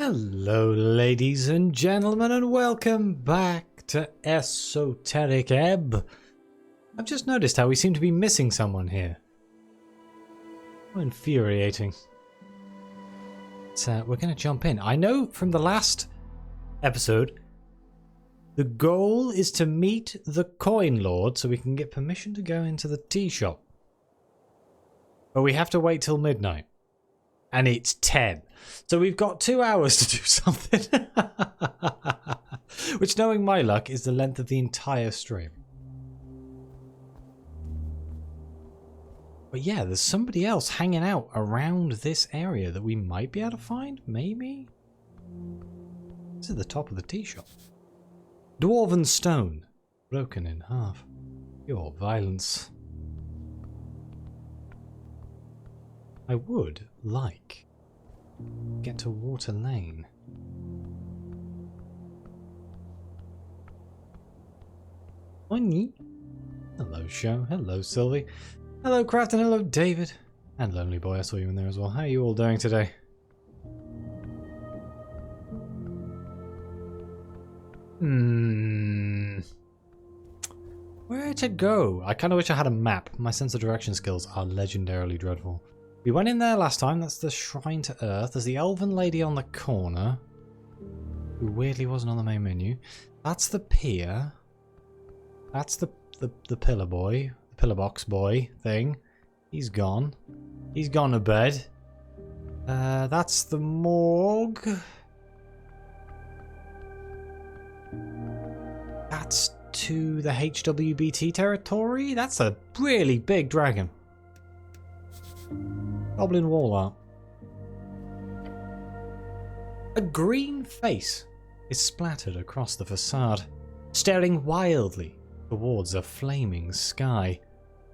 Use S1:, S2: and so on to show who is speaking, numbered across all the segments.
S1: Hello ladies and gentlemen, and welcome back to Esoteric Ebb. I've just noticed how we seem to be missing someone here. How infuriating. So we're going to jump in. I know from the last episode the goal is to meet the coin lord so we can get permission to go into the tea shop. But we have to wait till midnight. And it's 10. So we've got 2 hours to do something. Which, knowing my luck, is the length of the entire stream. But yeah, there's somebody else hanging out around this area that we might be able to find, maybe? This is the top of the tea shop. Dwarven stone, broken in half. Pure violence. I would like to get to Water Lane. Oi. Hello, Show. Hello, Sylvie. Hello, Craft, and hello, David. And Lonely Boy, I saw you in there as well. How are you all doing today? Where to go? I kind of wish I had a map. My sense of direction skills are legendarily dreadful. We went in there last time. That's the Shrine to Earth. There's the Elven Lady on the corner, who weirdly wasn't on the main menu. That's the pier. That's the pillar boy, the pillar box boy thing. He's gone. He's gone to bed. That's the morgue. That's to the HWBT territory. That's a really big dragon. Goblin wall art. A green face is splattered across the facade, staring wildly towards a flaming sky,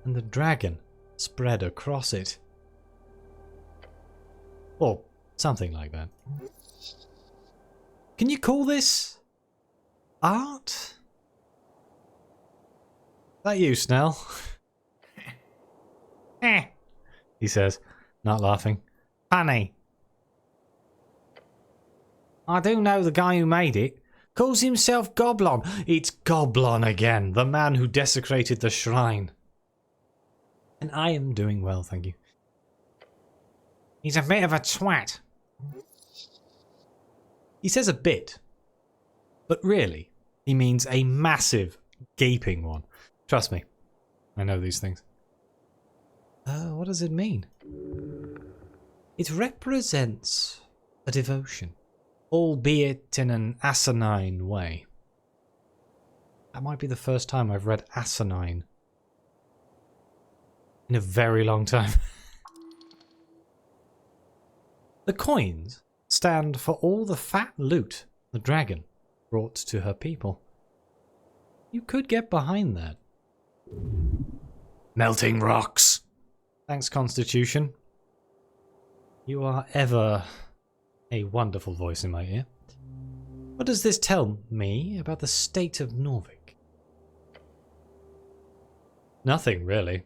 S1: and the dragon spread across it. Or something like that. Can you call this art? Is that you, Snell? He says, not laughing. Funny. I do know the guy who made it. Calls himself Goblin. It's Goblin again, the man who desecrated the shrine. And I am doing well, thank you. He's a bit of a twat. He says a bit, but really, he means a massive, gaping one. Trust me, I know these things. What does it mean? It represents a devotion, albeit in an asinine way. That might be the first time I've read asinine in a very long time. The coins stand for all the fat loot the dragon brought to her people. You could get behind that. Melting rocks. Thanks, Constitution. You are ever a wonderful voice in my ear. What does this tell me about the state of Norvik? Nothing, really.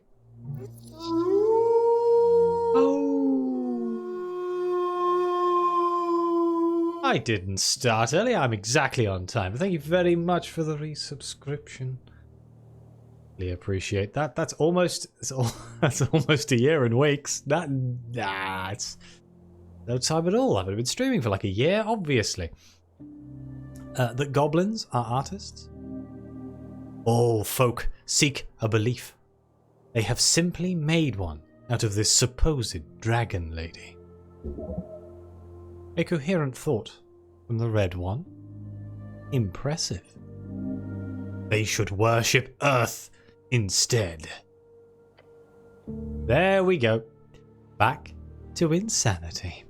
S1: Oh. I didn't start early. I'm exactly on time. Thank you very much for the resubscription. Really appreciate that. That's almost a year in weeks. It's no time at all. I've been streaming for like a year, obviously. That goblins are artists. All folk seek a belief. They have simply made one out of this supposed dragon lady. A coherent thought from the red one. Impressive. They should worship Earth instead. There we go. Back to insanity.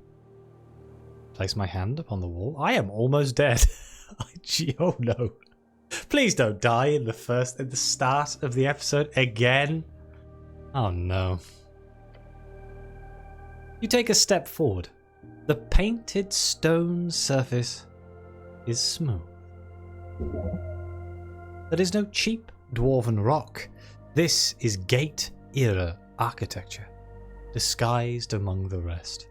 S1: Place my hand upon the wall. I am almost dead. Oh no. Please don't die at the start of the episode again. Oh no. You take a step forward. The painted stone surface is smooth. There is no cheap dwarven rock. This is Gate-era architecture, disguised among the rest.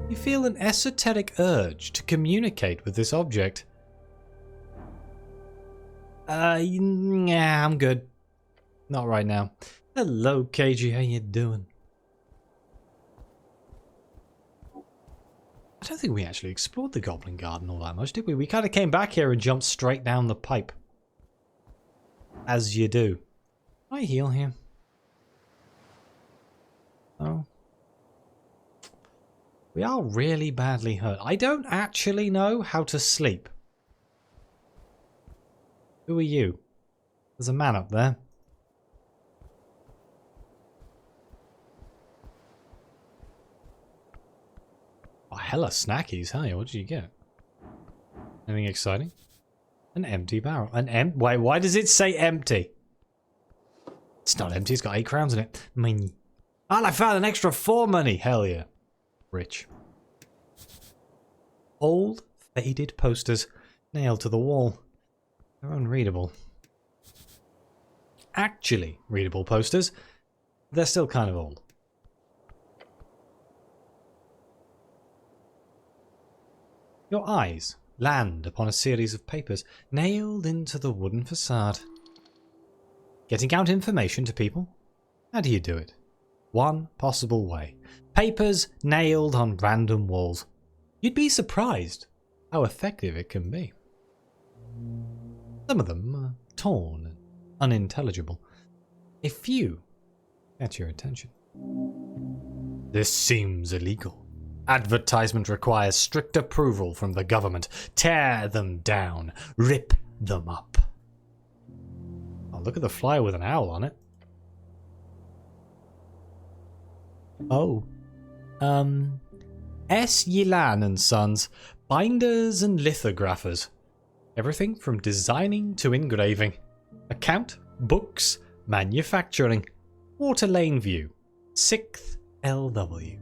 S1: You feel an esoteric urge to communicate with this object. Yeah, I'm good. Not right now. Hello, KG, how you doing? I don't think we actually explored the Goblin Garden all that much, did we? We kind of came back here and jumped straight down the pipe. As you do. Can I heal here? Oh. We are really badly hurt. I don't actually know how to sleep. Who are you? There's a man up there. Oh, hella snackies, hey? What did you get? Anything exciting? An empty barrel. Wait, why does it say empty? It's not empty, it's got 8 crowns in it. And I found an extra 4 money. Hell yeah. Rich. Old, faded posters nailed to the wall. They're unreadable. Actually readable posters. They're still kind of old. Your eyes land upon a series of papers nailed into the wooden facade. Getting out information to people? How do you do it? One possible way. Papers nailed on random walls. You'd be surprised how effective it can be. Some of them are torn and unintelligible. A few get your attention. This seems illegal. Advertisement requires strict approval from the government. Tear them down. Rip them up. Oh, look at the flyer with an owl on it. Oh. S. Yilan and Sons. Binders and lithographers. Everything from designing to engraving. Account, books, manufacturing. Water Lane View. 6th LW.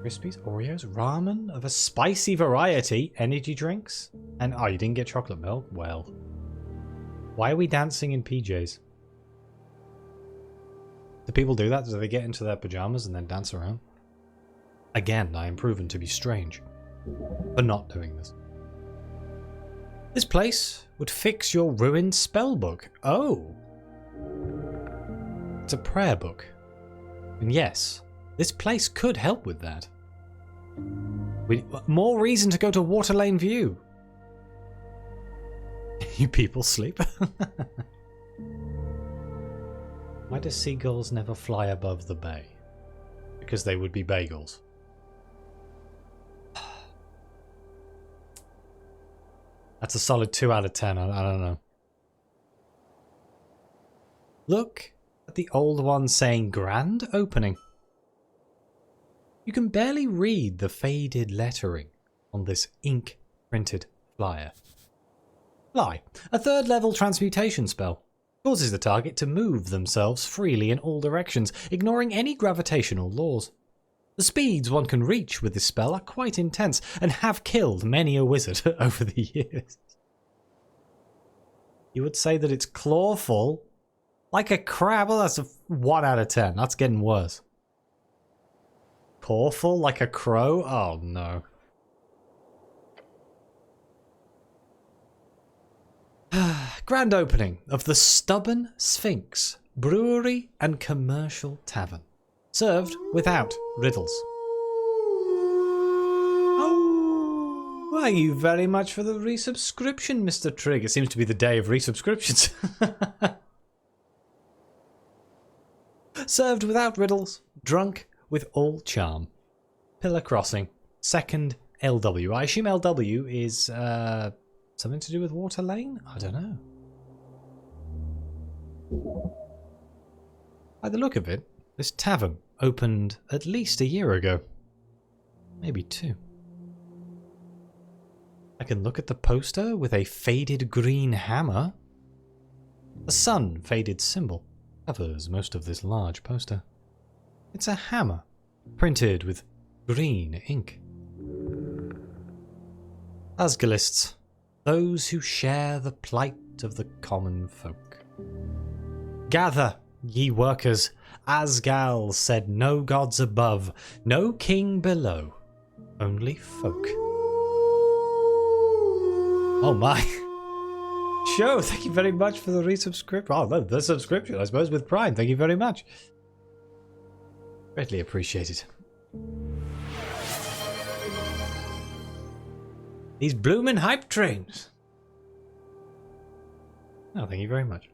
S1: Crispies, Oreos, ramen of a spicy variety, energy drinks, and oh, you didn't get chocolate milk? Well, why are we dancing in PJs? Do people do that? Do they get into their pajamas and then dance around? Again, I am proven to be strange for not doing this. This place would fix your ruined spell book. Oh, it's a prayer book, and yes, this place could help with that. More reason to go to Water Lane View. You people sleep? Why do seagulls never fly above the bay? Because they would be bagels. That's a solid 2 out of 10. I don't know. Look at the old one saying grand opening. You can barely read the faded lettering on this ink-printed flyer. Fly, a 3rd level transmutation spell. Causes the target to move themselves freely in all directions, ignoring any gravitational laws. The speeds one can reach with this spell are quite intense, and have killed many a wizard over the years. You would say that it's clawful? Like a crab? Well, that's a 1 out of 10. That's getting worse. Pawful like a crow? Oh no. Grand opening of the Stubborn Sphinx Brewery and Commercial Tavern. Served without riddles. Oh, thank you very much for the resubscription, Mr. Trigg. It seems to be the day of resubscriptions. Served without riddles. Drunk with all charm. Pillar Crossing. 2nd LW. I assume LW is something to do with Water Lane? I don't know. By the look of it, this tavern opened at least a year ago. Maybe 2. I can look at the poster with a faded green hammer. A sun faded symbol covers most of this large poster. It's a hammer, printed with green ink. Asgalists, those who share the plight of the common folk. Gather ye workers, Asgal said no gods above, no king below, only folk. Oh my. Show, thank you very much for the resubscription. Oh, no, the subscription, I suppose, with Prime. Thank you very much. Greatly appreciated. These bloomin' hype trains. Oh, thank you very much.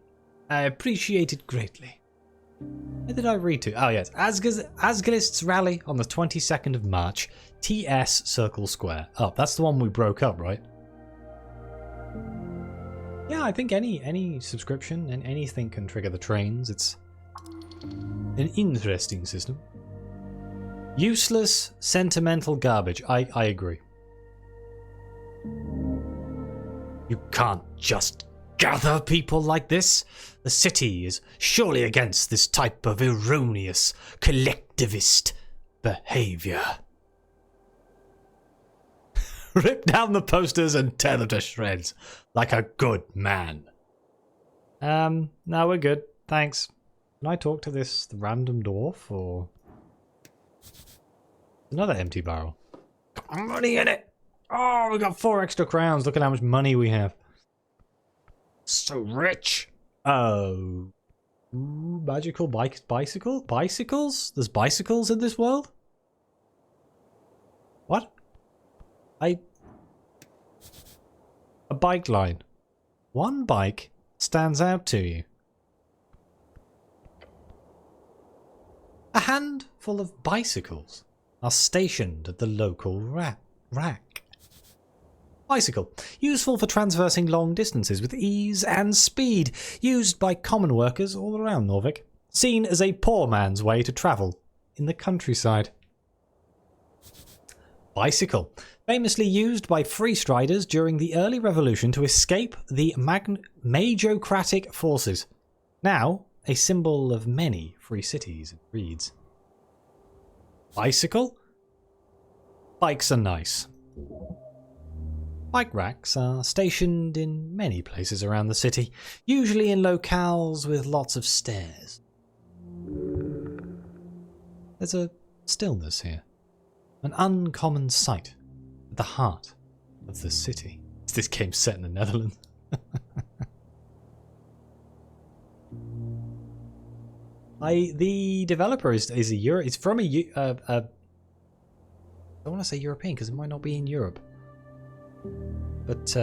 S1: I appreciate it greatly. Where did I read to? Oh, yes. Asgalists rally on the 22nd of March. TS Circle Square. Oh, that's the one we broke up, right? Yeah, I think any subscription and anything can trigger the trains. It's an interesting system. Useless, sentimental garbage. I agree. You can't just gather people like this. The city is surely against this type of erroneous, collectivist behavior. Rip down the posters and tear them to shreds, like a good man. No, we're good. Thanks. Can I talk to this random dwarf, or... Another empty barrel. Got money in it! Oh, we got 4 extra crowns. Look at how much money we have. So rich. Oh. Ooh, magical bicycles? There's bicycles in this world? What? A bike line. One bike stands out to you. A handful of bicycles are stationed at the local rack. Bicycle. Useful for traversing long distances with ease and speed. Used by common workers all around Norvik. Seen as a poor man's way to travel in the countryside. Bicycle. Famously used by freestriders during the early revolution to escape the Majocratic forces. Now, a symbol of many free cities, it reads. Bicycle? Bikes are nice. Bike racks are stationed in many places around the city, usually in locales with lots of stairs. There's a stillness here. An uncommon sight at the heart of the city. Is this game set in the Netherlands? The developer is a it's from I don't want to say European because it might not be in Europe, but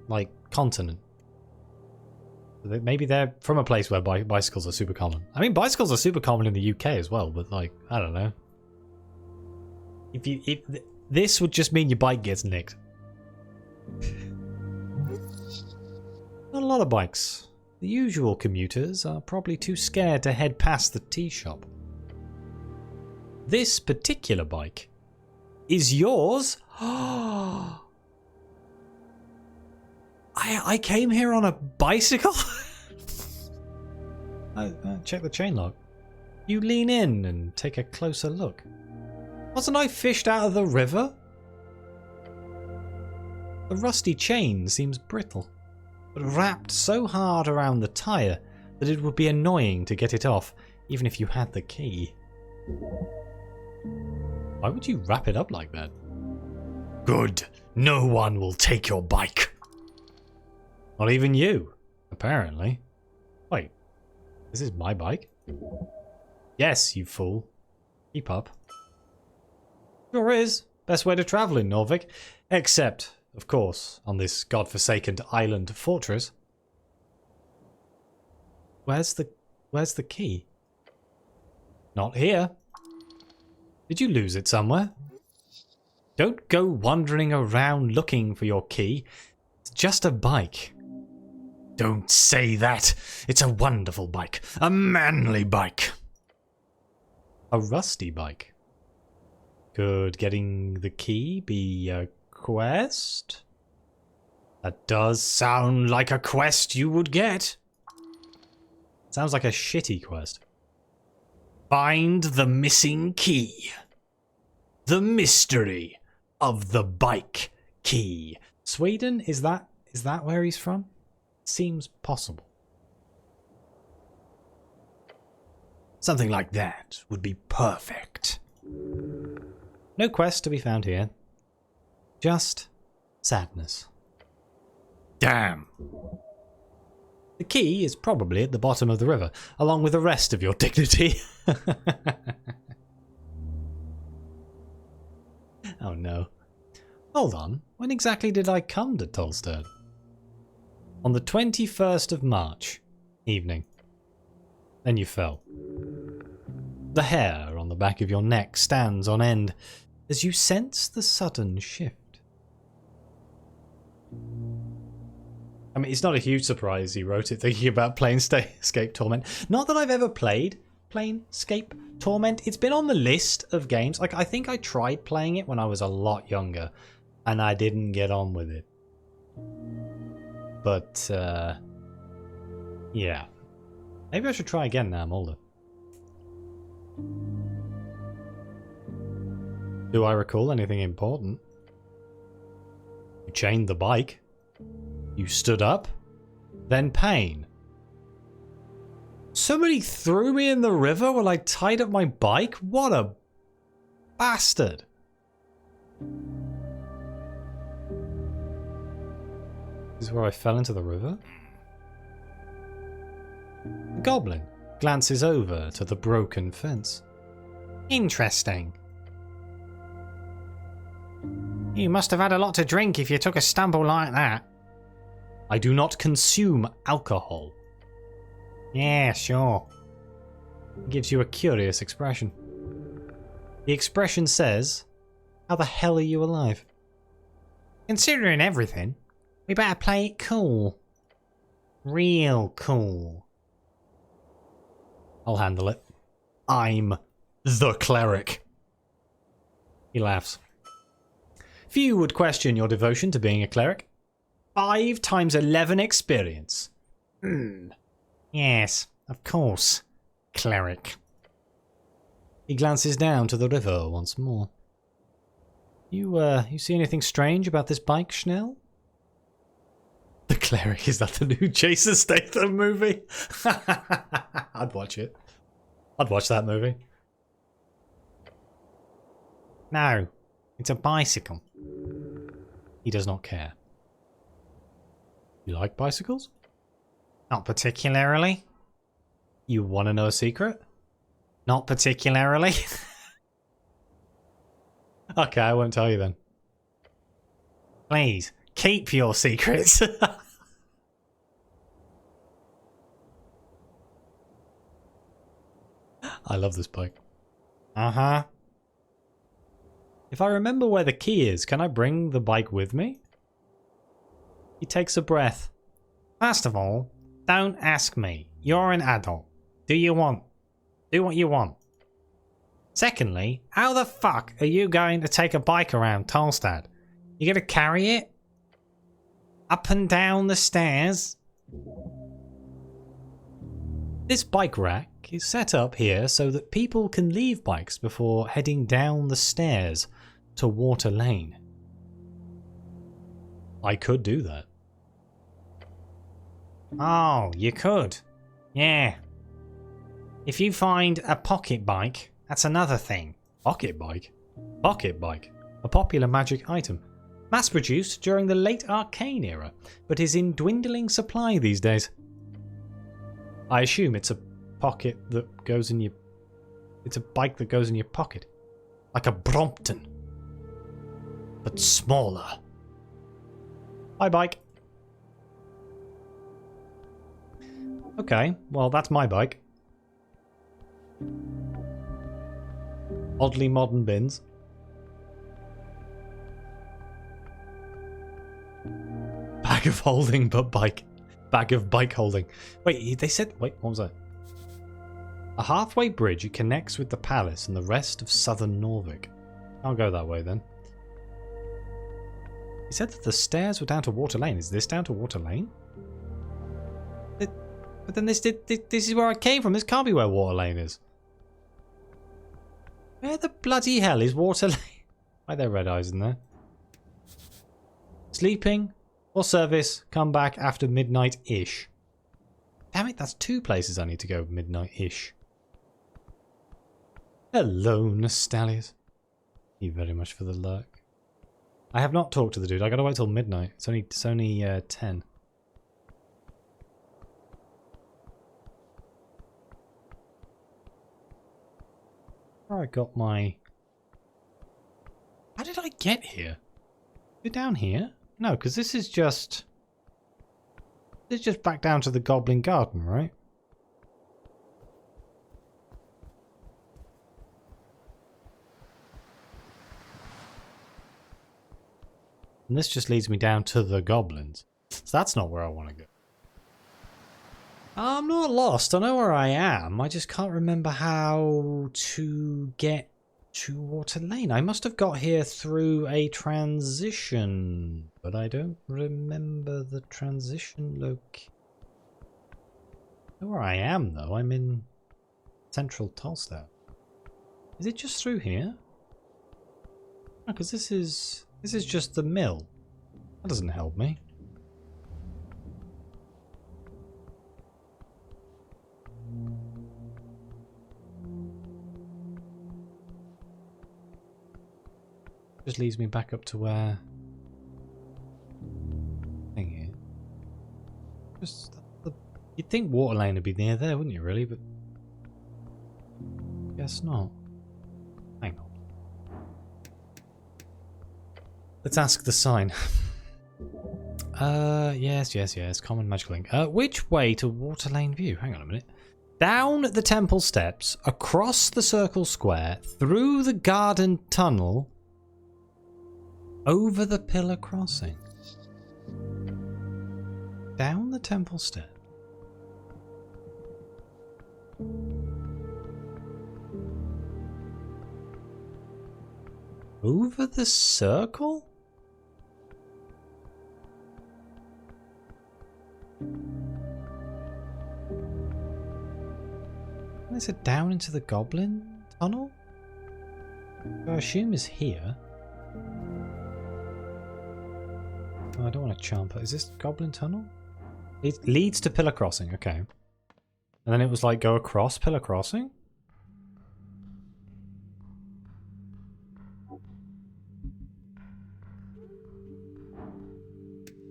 S1: like continent. Maybe they're from a place where bicycles are super common. I mean, bicycles are super common in the UK as well, but like I don't know. If this would just mean your bike gets nicked. Not a lot of bikes. The usual commuters are probably too scared to head past the tea shop. This particular bike is yours? I came here on a bicycle? Check the chain lock. You lean in and take a closer look. Wasn't I fished out of the river? The rusty chain seems brittle, but wrapped so hard around the tyre that it would be annoying to get it off, even if you had the key. Why would you wrap it up like that? Good. No one will take your bike. Not even you, apparently. Wait, this is my bike? Yes, you fool. Keep up. Sure is. Best way to travel in Norvik. Except, of course, on this godforsaken island fortress. Where's the key? Not here. Did you lose it somewhere? Don't go wandering around looking for your key. It's just a bike. Don't say that. It's a wonderful bike. A manly bike. A rusty bike. Could getting the key be a quest? That does sound like a quest you would get. Sounds like a shitty quest. Find the missing key. The mystery of the bike key. Sweden? Is that where he's from? Seems possible. Something like that would be perfect. No quest to be found here. Just sadness. Damn. The key is probably at the bottom of the river, along with the rest of your dignity. Oh no. Hold on, when exactly did I come to Tolstad? On the 21st of March, evening. Then you fell. The hair on the back of your neck stands on end as you sense the sudden shift. I mean, it's not a huge surprise he wrote it thinking about Planescape Torment. Not that I've ever played Planescape Torment. It's been on the list of games. Like, I think I tried playing it when I was a lot younger, and I didn't get on with it. But, yeah. Maybe I should try again now I'm older. Do I recall anything important? You chained the bike. You stood up. Then pain. Somebody threw me in the river while I tied up my bike? What a bastard. This is where I fell into the river? The goblin glances over to the broken fence. Interesting. You must have had a lot to drink if you took a stumble like that. I do not consume alcohol. Yeah, sure. It gives you a curious expression. The expression says, how the hell are you alive? Considering everything, we better play it cool. Real cool. I'll handle it. I'm the cleric. He laughs. Few would question your devotion to being a cleric. 5 times 11 experience. Yes, of course. Cleric. He glances down to the river once more. You see anything strange about this bike, Schnell? The Cleric, is that the new Jason Statham movie? I'd watch it. I'd watch that movie. No, it's a bicycle. He does not care. You like bicycles? Not particularly. You want to know a secret? Not particularly. Okay, I won't tell you then. Please, keep your secrets. I love this bike. Uh-huh. If I remember where the key is, can I bring the bike with me? He takes a breath. First of all, don't ask me. You're an adult. Do what you want. Secondly, how the fuck are you going to take a bike around Tolstad? You gonna carry it? Up and down the stairs? This bike rack is set up here so that people can leave bikes before heading down the stairs to Water Lane. I could do that. Oh, you could. Yeah. If you find a pocket bike, that's another thing. Pocket bike? Pocket bike. A popular magic item. Mass produced during the late Arcane era, but is in dwindling supply these days. I assume it's a pocket that goes in your... It's a bike that goes in your pocket. Like a Brompton. But smaller. Hi, bike. Okay, well, that's my bike. Oddly modern bins. Bag of holding, but bike. Bag of bike holding. Wait, they said... Wait, what was that? A halfway bridge connects with the palace and the rest of southern Norvik. I'll go that way then. He said that the stairs were down to Water Lane. Is this down to Water Lane? But then this is where I came from. This can't be where Water Lane is. Where the bloody hell is Water Lane? Why are there red eyes in there? Sleeping or service, come back after midnight-ish. Damn it, that's 2 places I need to go midnight-ish. Hello, Nostalias. Thank you very much for the lurk. I have not talked to the dude. I gotta wait till midnight. It's only 10. I got my... How did I get here? Is it down here? No, because this is just... This is just back down to the Goblin Garden, right? And this just leads me down to the goblins. So that's not where I want to go. I'm not lost. I know where I am. I just can't remember how to get to Water Lane. I must have got here through a transition. But I don't remember the transition location. I know where I am, though. I'm in Central Tolstow. Is it just through here? No, because this is just the mill. That doesn't help me. Just leads me back up to where thing here. Just you'd think Water Lane would be near there, wouldn't you? Really, but guess not. Hang on. Let's ask the sign. Yes. Common magical link. Which way to Water Lane View? Hang on a minute. Down the temple steps, across the circle square, through the garden tunnel, over the pillar crossing. Down the temple step. Over the circle? Is it down into the goblin tunnel? I assume is here. Oh, I don't want to jump. Is this goblin tunnel? It leads to pillar crossing, okay. And then it was like go across pillar crossing?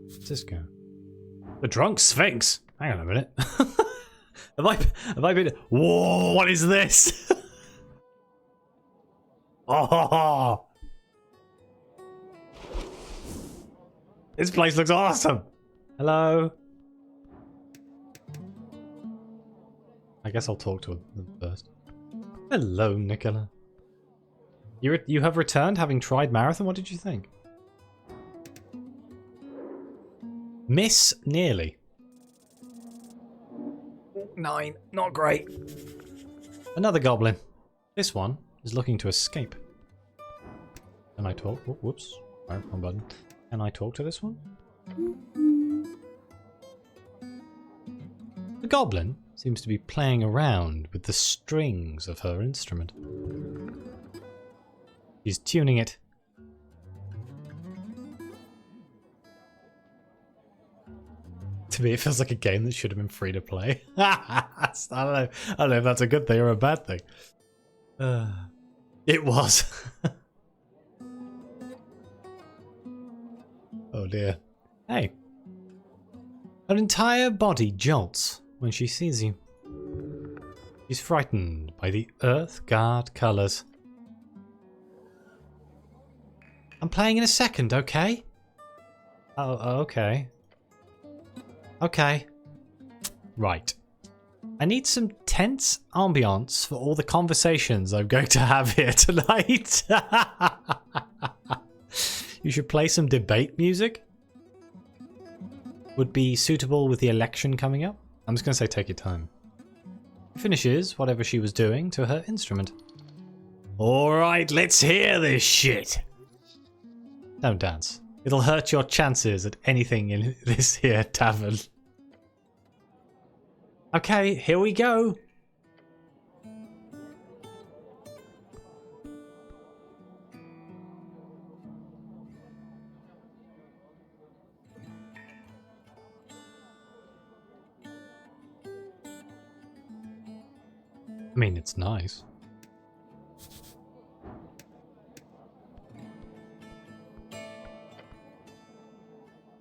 S1: Where's this go? The drunk sphinx. Hang on a minute. Have I been? Whoa! What is this? Oh! This place looks awesome. Hello. I guess I'll talk to them first. Hello, Nicola. You have returned, having tried marathon. What did you think? Miss nearly. 9. Not great. Another goblin. This one is looking to escape. Can I talk? Whoops. Wrong button. Can I talk to this one? The goblin seems to be playing around with the strings of her instrument. She's tuning it. To me, it feels like a game that should have been free to play. I don't know if that's a good thing or a bad thing. It was. Oh dear. Hey. Her entire body jolts when she sees you. She's frightened by the Earth Guard colours. I'm playing in a second, okay? Oh, okay. Okay. Right. I need some tense ambience for all the conversations I'm going to have here tonight. You should play some debate music. Would be suitable with the election coming up. I'm just going to say take your time. Finishes whatever she was doing to her instrument. Alright, let's hear this shit. Don't dance. It'll hurt your chances at anything in this here tavern. Okay, here we go. I mean, it's nice.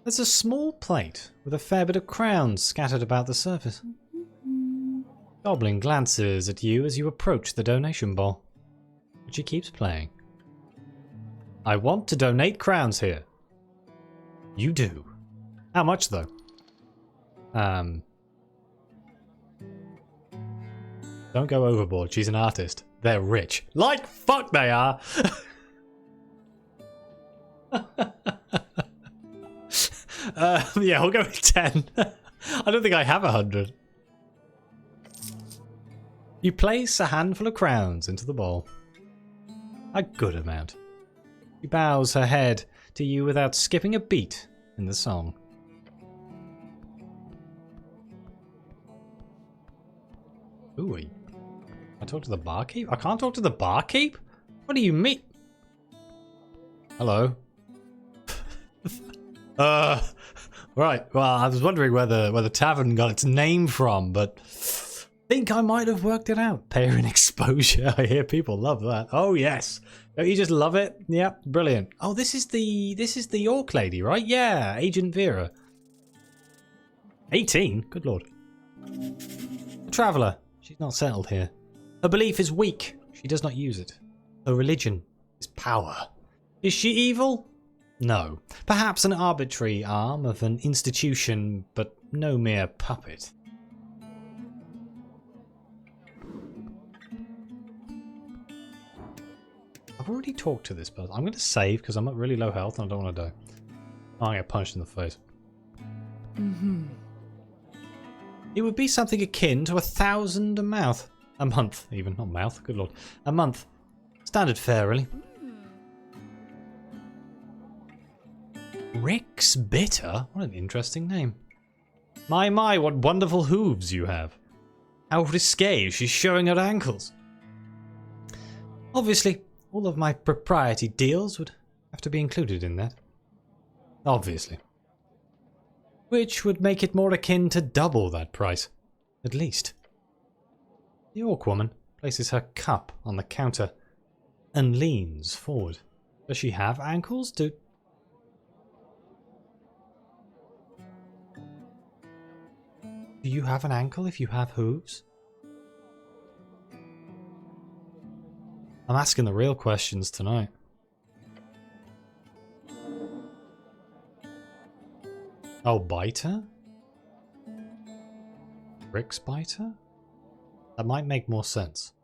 S1: There's a small plate with a fair bit of crowns scattered about the surface. Goblin glances at you as you approach the donation bowl, but she keeps playing. I want to donate crowns here. You do. How much though? Don't go overboard. She's an artist. They're rich. Like fuck they are! Yeah, we'll go with 10. I don't think I have 100. You place a handful of crowns into the bowl. A good amount. She bows her head to you without skipping a beat in the song. Ooh, I talk to the barkeep? I can't talk to the barkeep? What do you mean? Hello? Right. Well, I was wondering where the tavern got its name from, but I think I might have worked it out. Payer in exposure. I hear people love that. Oh yes. Don't you just love it? Yep, brilliant. Oh, this is the orc lady, right? Yeah, Agent Vera. 18? Good lord. A traveller. She's not settled here. Her belief is weak. She does not use it. Her religion is power. Is she evil? No. Perhaps an arbitrary arm of an institution, but no mere puppet. I've already talked to this person. I'm going to save because I'm at really low health and I don't want to die. Oh, I get punched in the face. It would be something akin to 1,000 a month. A month, even. Not mouth. Good lord. A month. Standard fare, really. Rick's Bitter? What an interesting name. My, what wonderful hooves you have. How risque she's showing her ankles. Obviously, all of my propriety deals would have to be included in that. Obviously. Which would make it more akin to double that price. At least. The orc woman places her cup on the counter and leans forward. Does she have ankles? Do you have an ankle if you have hooves? I'm asking the real questions tonight. Oh, biter? Rick's biter? That might make more sense.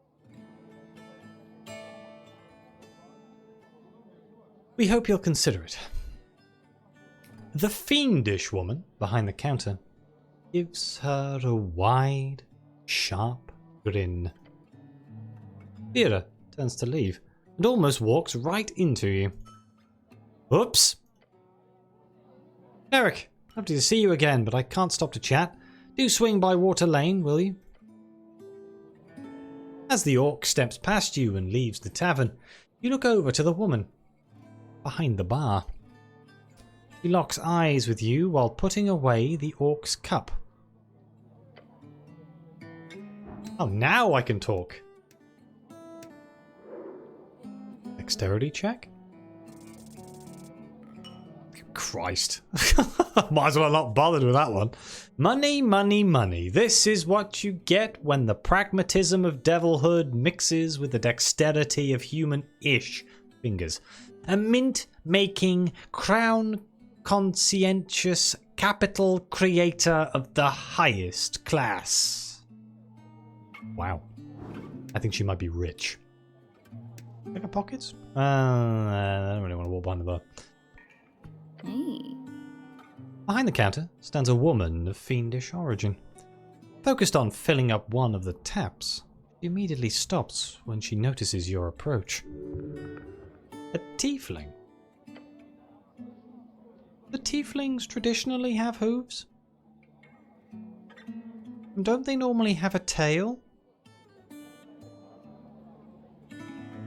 S1: We hope you'll consider it. The fiendish woman behind the counter gives her a wide, sharp grin. Vera turns to leave and almost walks right into you. Oops! Eric, lovely to see you again, but I can't stop to chat. Do swing by Water Lane, will you? As the orc steps past you and leaves the tavern, you look over to the woman behind the bar. She locks eyes with you while putting away the orc's cup. Oh, now I can talk. Dexterity check? Christ. Might as well not bothered with that one. Money, money, money. This is what you get when the pragmatism of devilhood mixes with the dexterity of human-ish fingers. A mint-making, crown-conscientious capital creator of the highest class. Wow. I think she might be rich. Look at pockets? I don't really want to walk behind the bar.
S2: Hey.
S1: Behind the counter stands a woman of fiendish origin. Focused on filling up one of the taps, she immediately stops when she notices your approach. A tiefling. Do tieflings traditionally have hooves? Don't they normally have a tail?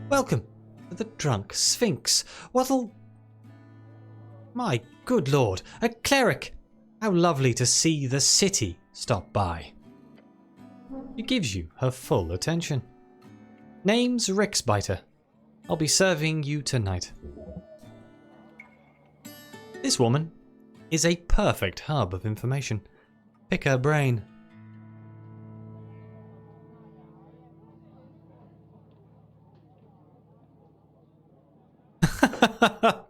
S1: Welcome to the Drunk Sphinx. What'll... My good lord, a cleric! How lovely to see the city stop by. She gives you her full attention. Name's Rixbiter. I'll be serving you tonight. This woman is a perfect hub of information. Pick her brain.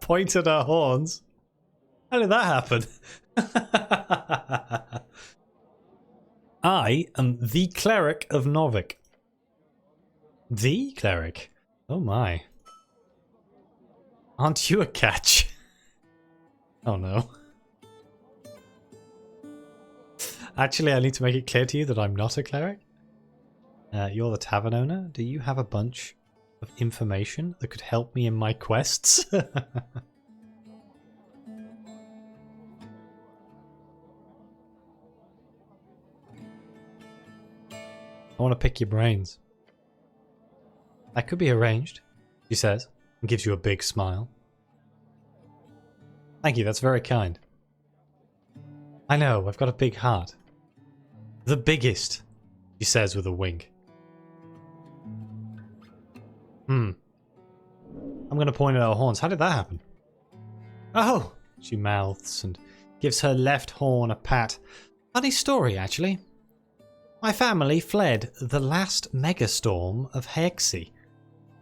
S1: Pointed her horns. How did that happen? I am the cleric of Novik. The cleric? Oh my. Aren't you a catch? Oh no. Actually, I need to make it clear to you that I'm not a cleric. You're the tavern owner. Do you have a bunch of information that could help me in my quests? I want to pick your brains. That could be arranged, she says, and gives you a big smile. Thank you, that's very kind. I know, I've got a big heart. The biggest, she says with a wink. I'm going to point at her horns. How did that happen? Oh, she mouths and gives her left horn a pat. Funny story, actually. My family fled the last megastorm of Hexy.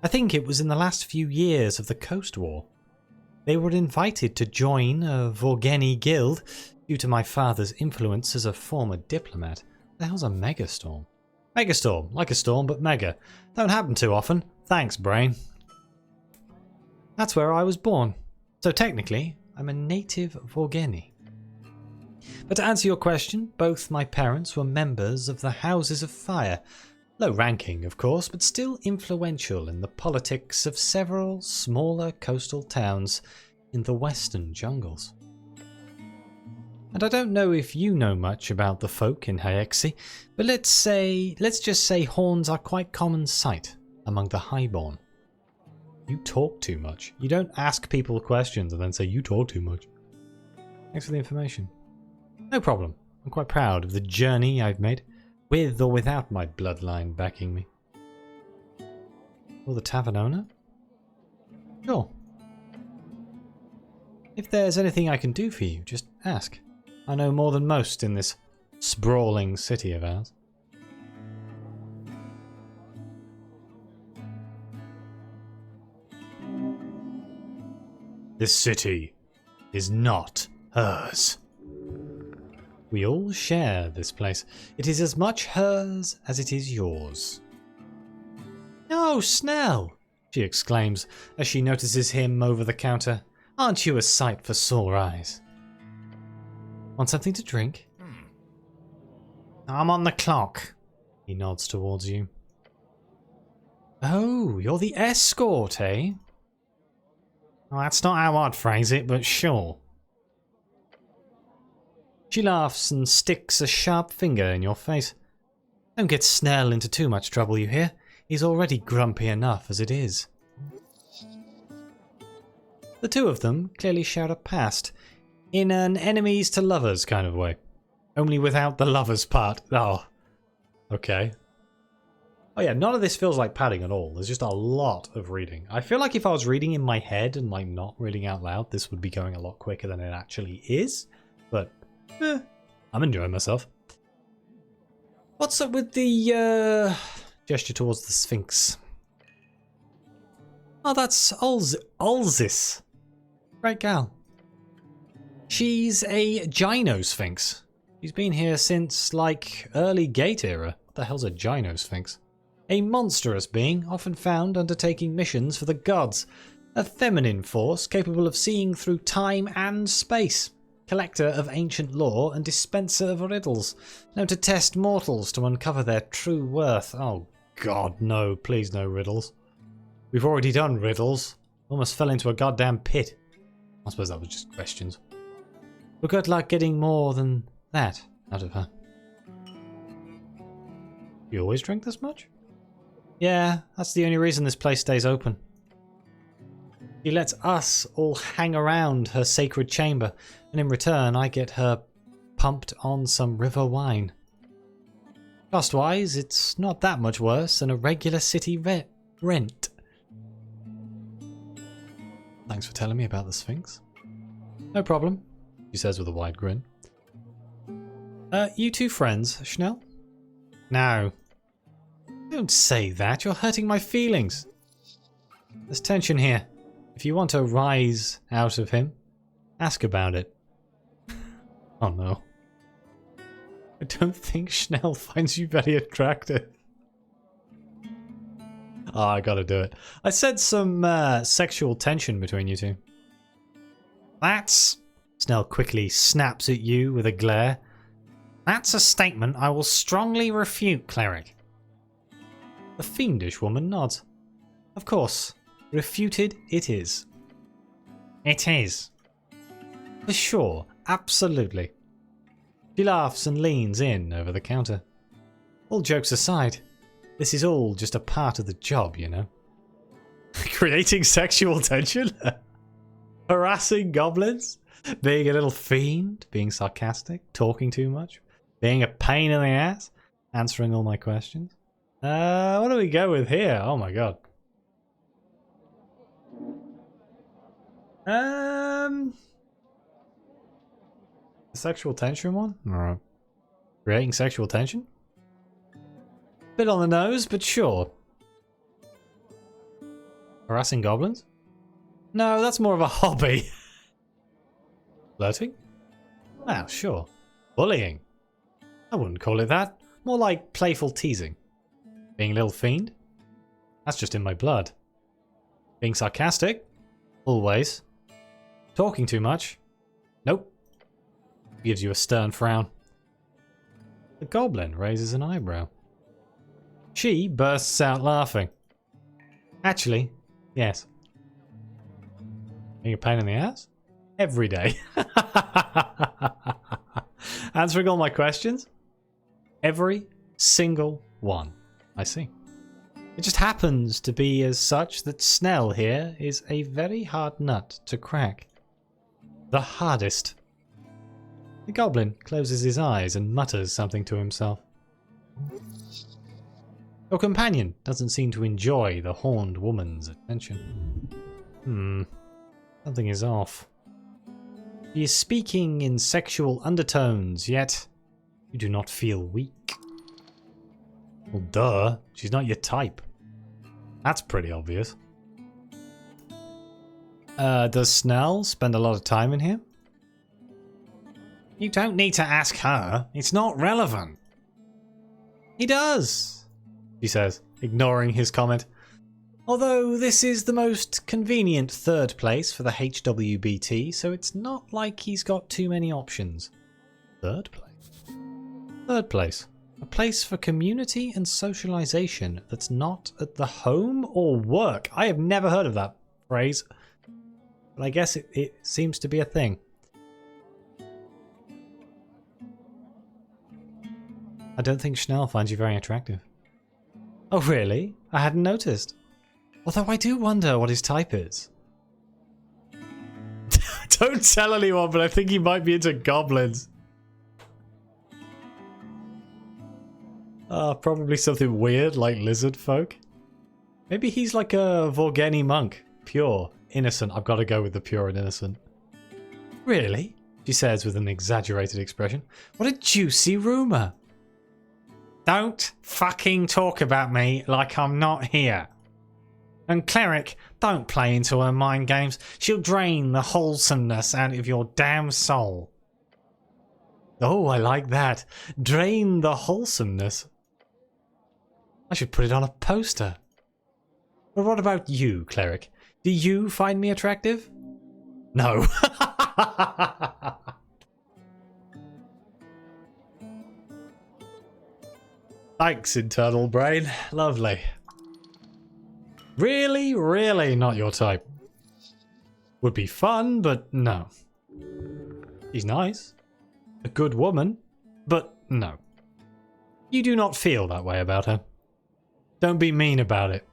S1: I think it was in the last few years of the Coast War. They were invited to join a Vorgeni guild due to my father's influence as a former diplomat. The hell's a megastorm? Megastorm, like a storm but mega. Don't happen too often. Thanks, brain. That's where I was born. So technically, I'm a native Vorgeni. But to answer your question, both my parents were members of the Houses of Fire. Low ranking, of course, but still influential in the politics of several smaller coastal towns in the western jungles. And I don't know if you know much about the folk in Hyexi, but let's just say horns are quite common sight among the highborn. You talk too much. You don't ask people questions and then say you talk too much. Thanks for the information. No problem. I'm quite proud of the journey I've made, with or without my bloodline backing me. Or the tavern owner? Sure. If there's anything I can do for you, just ask. I know more than most in this sprawling city of ours. This city is not hers. We all share this place. It is as much hers as it is yours. Oh, Snell! She exclaims as she notices him over the counter. Aren't you a sight for sore eyes? Want something to drink? I'm on the clock. He nods towards you. Oh, you're the escort, eh? Well, that's not how I'd phrase it, but sure. She laughs and sticks a sharp finger in your face. Don't get Snell into too much trouble, you hear? He's already grumpy enough as it is. The two of them clearly shout a past, in an enemies to lovers kind of way. Only without the lovers part. Oh, okay. Oh yeah, none of this feels like padding at all. There's just a lot of reading. I feel like if I was reading in my head and like not reading out loud, this would be going a lot quicker than it actually is. But I'm enjoying myself. What's up with the gesture towards the Sphinx? Oh, that's Ulzis. Great gal. She's a Gynosphinx. She's been here since, like, early Gate era. What the hell's a Gynosphinx? A monstrous being, often found undertaking missions for the gods. A feminine force capable of seeing through time and space. Collector of ancient lore and dispenser of riddles. Known to test mortals to uncover their true worth. Oh god, no. Please no riddles. We've already done riddles. Almost fell into a goddamn pit. I suppose that was just questions. But good luck getting more than that out of her. You always drink this much? Yeah, that's the only reason this place stays open. She lets us all hang around her sacred chamber, and in return I get her pumped on some river wine. Cost-wise, it's not that much worse than a regular city rent. Thanks for telling me about the Sphinx. No problem. she says with a wide grin. You two friends, Chanel? No. Don't say that, you're hurting my feelings. There's tension here. If you want to rise out of him, ask about it. Oh no. I don't think Chanel finds you very attractive. Oh, I gotta do it. I said some sexual tension between you two. That's... Snell quickly snaps at you with a glare. That's a statement I will strongly refute, cleric. The fiendish woman nods. Of course. Refuted it is. It is. For sure. Absolutely. She laughs and leans in over the counter. All jokes aside, this is all just a part of the job, you know. Creating sexual tension? Harassing goblins? Being a little fiend? Being sarcastic? Talking too much? Being a pain in the ass? Answering all my questions? What do we go with here? Oh my god. The sexual tension one? Alright. Creating sexual tension? Bit on the nose, but sure. Harassing goblins? No, that's more of a hobby. Flirting? Wow, sure. Bullying? I wouldn't call it that. More like playful teasing. Being a little fiend? That's just in my blood. Being sarcastic? Always. Talking too much? Nope. Gives you a stern frown. The goblin raises an eyebrow. She bursts out laughing. Actually, yes. Being a pain in the ass? Every day. Answering all my questions? Every single one. I see. It just happens to be as such that Snell here is a very hard nut to crack. The hardest. The goblin closes his eyes and mutters something to himself. Your companion doesn't seem to enjoy the horned woman's attention. Something is off. She is speaking in sexual undertones, yet you do not feel weak. Well, duh. She's not your type. That's pretty obvious. Does Snell spend a lot of time in here? You don't need to ask her. It's not relevant. He does, she says, ignoring his comment. Although this is the most convenient third place for the HWBT, so it's not like he's got too many options. Third place? Third place. A place for community and socialization that's not at the home or work. I have never heard of that phrase, but I guess it seems to be a thing. I don't think Schnell finds you very attractive. Oh really? I hadn't noticed. Although I do wonder what his type is. Don't tell anyone, but I think he might be into goblins. Probably something weird like lizard folk. Maybe he's like a Vorgeni monk. Pure. Innocent. I've got to go with the pure and innocent. Really? She says with an exaggerated expression. What a juicy rumour. Don't fucking talk about me like I'm not here. And cleric, don't play into her mind games. She'll drain the wholesomeness out of your damn soul. Oh, I like that. Drain the wholesomeness. I should put it on a poster. But what about you, cleric? Do you find me attractive? No. Thanks, internal brain. Lovely. Really, really not your type. Would be fun, but no. She's nice. A good woman, but no. You do not feel that way about her. Don't be mean about it.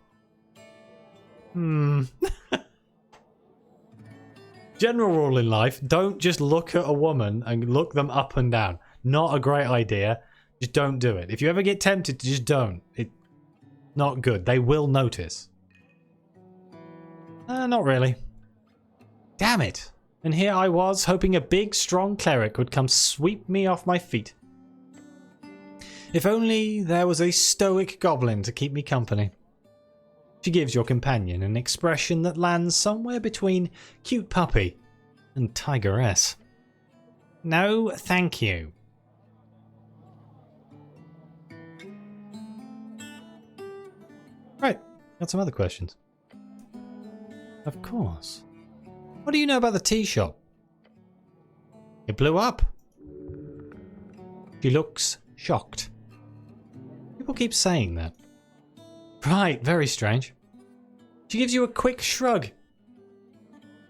S1: General rule in life, don't just look at a woman and look them up and down. Not a great idea. Just don't do it. If you ever get tempted to just don't. It's not good. They will notice. Not really. Damn it. And here I was, hoping a big, strong cleric would come sweep me off my feet. If only there was a stoic goblin to keep me company. She gives your companion an expression that lands somewhere between cute puppy and tigress. No, thank you. Right, got some other questions. Of course. What do you know about the tea shop? It blew up. She looks shocked. People keep saying that. Right, very strange. She gives you a quick shrug.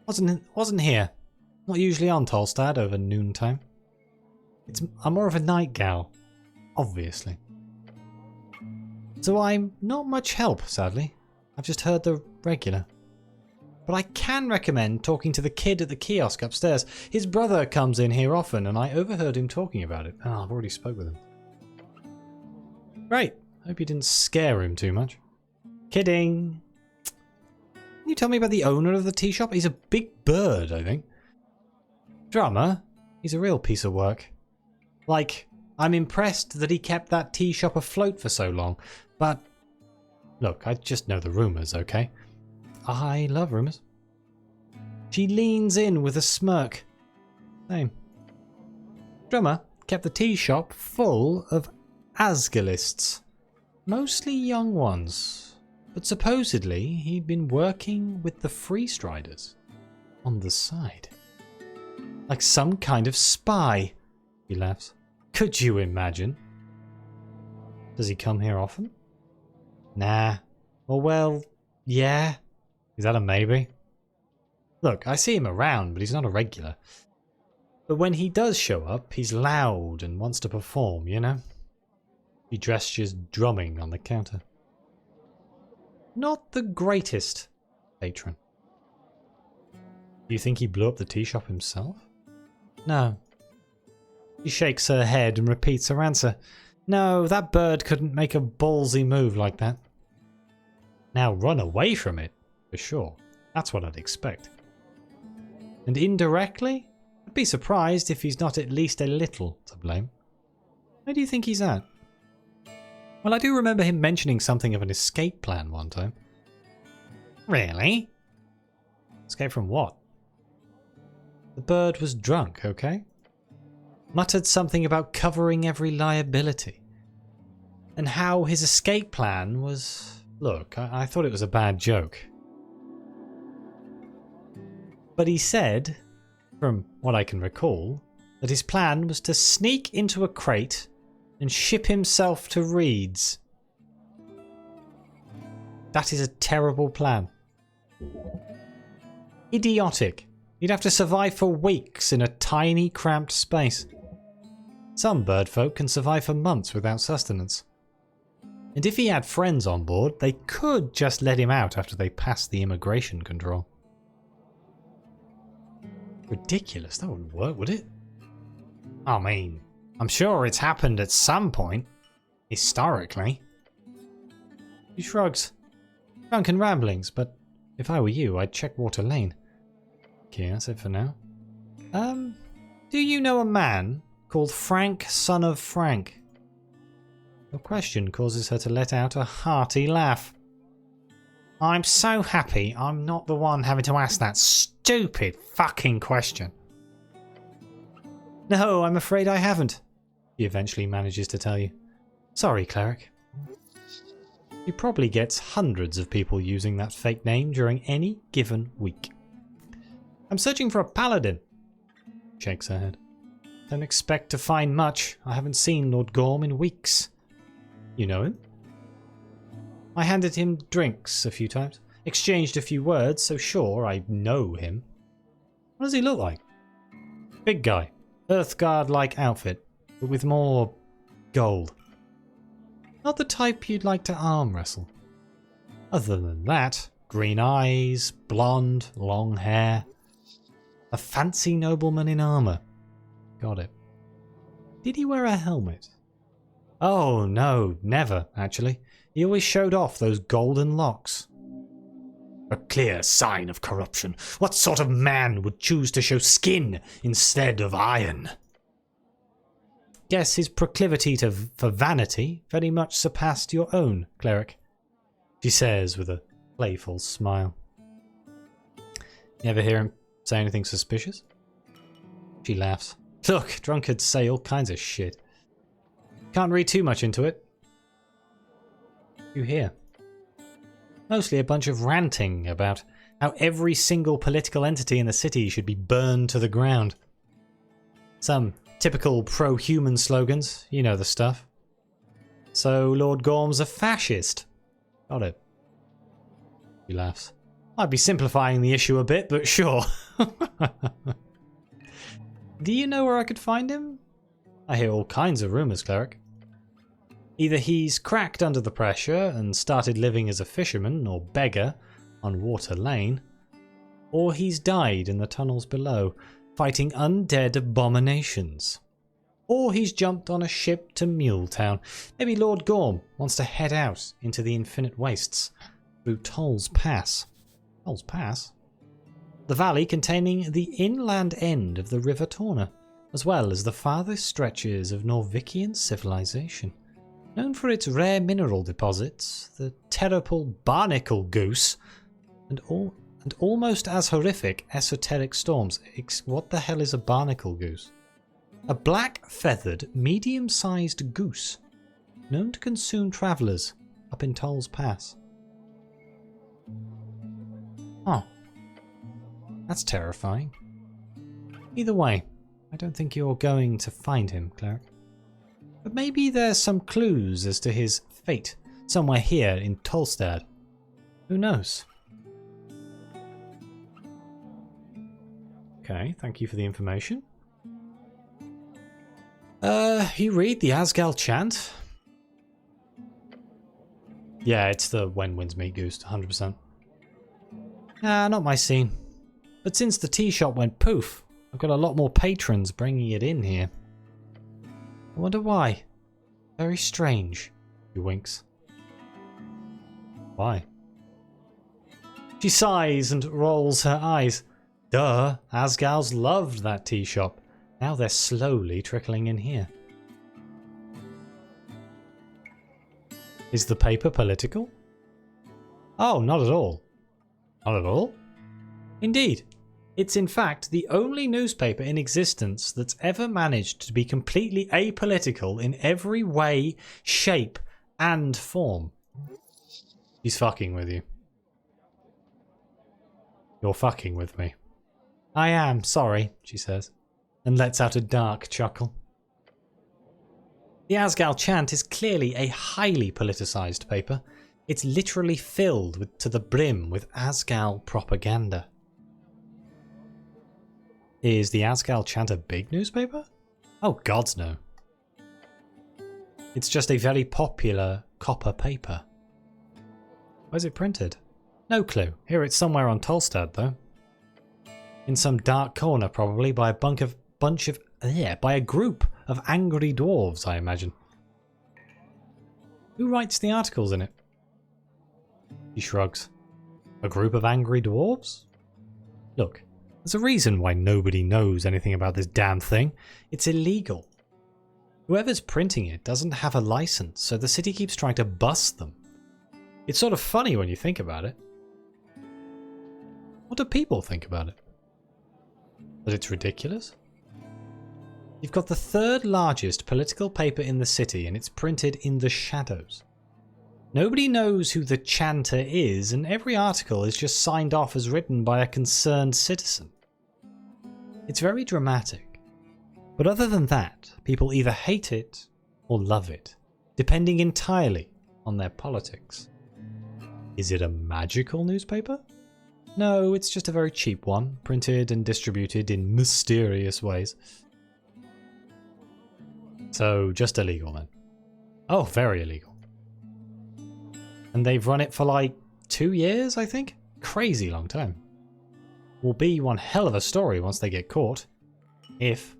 S1: Wasn't here. Not usually on Tolstad over noontime. I'm more of a night gal, obviously. So I'm not much help, sadly. I've just heard the regular. But I can recommend talking to the kid at the kiosk upstairs. His brother comes in here often, and I overheard him talking about it. Oh, I've already spoke with him. Great. Hope you didn't scare him too much. Kidding. Can you tell me about the owner of the tea shop? He's a big bird, I think. Drummer? He's a real piece of work. Like, I'm impressed that he kept that tea shop afloat for so long, but... Look, I just know the rumours, okay? I love rumours. She leans in with a smirk. Same. Drummer kept the tea shop full of Asgilists. Mostly young ones. But supposedly he'd been working with the Freestriders on the side. Like some kind of spy. He laughs. Could you imagine? Does he come here often? Nah. Or well, yeah. Is that a maybe? Look, I see him around, but he's not a regular. But when he does show up, he's loud and wants to perform, you know? He gestures drumming on the counter. Not the greatest patron. Do you think he blew up the tea shop himself? No. She shakes her head and repeats her answer. No, that bird couldn't make a ballsy move like that. Now run away from it, for sure. That's what I'd expect. And indirectly, I'd be surprised if he's not at least a little to blame. Where do you think he's at? Well, I do remember him mentioning something of an escape plan one time. Really? Escape from what? The bird was drunk, okay? Muttered something about covering every liability. And how his escape plan was... Look, I thought it was a bad joke. But he said, from what I can recall, that his plan was to sneak into a crate and ship himself to Reed's. That is a terrible plan. Idiotic. You'd have to survive for weeks in a tiny, cramped space. Some birdfolk can survive for months without sustenance. And if he had friends on board, they could just let him out after they passed the immigration control. Ridiculous. That wouldn't work, would it? I mean, I'm sure it's happened at some point. Historically. He shrugs. Drunken ramblings, but if I were you, I'd check Water Lane. Okay, that's it for now. Do you know a man called Frank, son of Frank? Your question causes her to let out a hearty laugh. I'm so happy I'm not the one having to ask that stupid fucking question. No, I'm afraid I haven't. He eventually manages to tell you. Sorry, cleric. He probably gets hundreds of people using that fake name during any given week. I'm searching for a paladin. Shakes her head. Don't expect to find much. I haven't seen Lord Gorm in weeks. You know him? I handed him drinks a few times. Exchanged a few words, so sure, I know him. What does he look like? Big guy. Earthguard-like outfit, but with more gold. Not the type you'd like to arm wrestle. Other than that, green eyes, blonde, long hair. A fancy nobleman in armour. Got it. Did he wear a helmet? Oh, no, never, actually. He always showed off those golden locks. A clear sign of corruption. What sort of man would choose to show skin instead of iron? Guess his proclivity for vanity very much surpassed your own, cleric, she says with a playful smile. You ever hear him say anything suspicious? She laughs. Look, drunkards say all kinds of shit. Can't read too much into it. You hear? Mostly a bunch of ranting about how every single political entity in the city should be burned to the ground. Some typical pro-human slogans, you know the stuff. So Lord Gorm's a fascist. Got it. He laughs. I'd be simplifying the issue a bit, but sure. Do you know where I could find him? I hear all kinds of rumours, cleric. Either he's cracked under the pressure and started living as a fisherman or beggar on Water Lane, or he's died in the tunnels below, fighting undead abominations. Or he's jumped on a ship to Muletown. Maybe Lord Gorm wants to head out into the infinite wastes through Toll's Pass. Toll's Pass? The valley containing the inland end of the River Torna, as well as the farthest stretches of Norvikian civilization. Known for its rare mineral deposits, the terrible barnacle goose, and almost as horrific esoteric storms. What the hell is a barnacle goose? A black-feathered, medium-sized goose, known to consume travellers up in Toll's Pass. Oh, that's terrifying. Either way, I don't think you're going to find him, cleric. But maybe there's some clues as to his fate somewhere here in Tolstad. Who knows? Okay, thank you for the information. You read the Asgal chant? Yeah, it's the When Winds Meet Goose, 100%. Nah, not my scene. But since the tea shop went poof, I've got a lot more patrons bringing it in here. I wonder why. Very strange. He winks. Why? She sighs and rolls her eyes. Duh, Asgals loved that tea shop. Now they're slowly trickling in here. Is the paper political? Oh, not at all. Not at all? Indeed. It's in fact the only newspaper in existence that's ever managed to be completely apolitical in every way, shape, and form. He's fucking with you. You're fucking with me. I am, sorry, she says, and lets out a dark chuckle. The Asgal chant is clearly a highly politicised paper. It's literally filled to the brim with Asgal propaganda. Is the Asgal chant a big newspaper? Oh, gods no. It's just a very popular copper paper. Where's it printed? No clue. Here it's somewhere on Tolstad, though. In some dark corner, probably, by by a group of angry dwarves, I imagine. Who writes the articles in it? He shrugs. A group of angry dwarves? Look, there's a reason why nobody knows anything about this damn thing. It's illegal. Whoever's printing it doesn't have a license, so the city keeps trying to bust them. It's sort of funny when you think about it. What do people think about it? That it's ridiculous? You've got the third largest political paper in the city and it's printed in the shadows. Nobody knows who the chanter is and every article is just signed off as written by a concerned citizen. It's very dramatic. But other than that, people either hate it or love it, depending entirely on their politics. Is it a magical newspaper? No, it's just a very cheap one, printed and distributed in mysterious ways. So, just illegal then. Oh, very illegal. And they've run it for like 2 years, I think? Crazy long time. Will be one hell of a story once they get caught. If.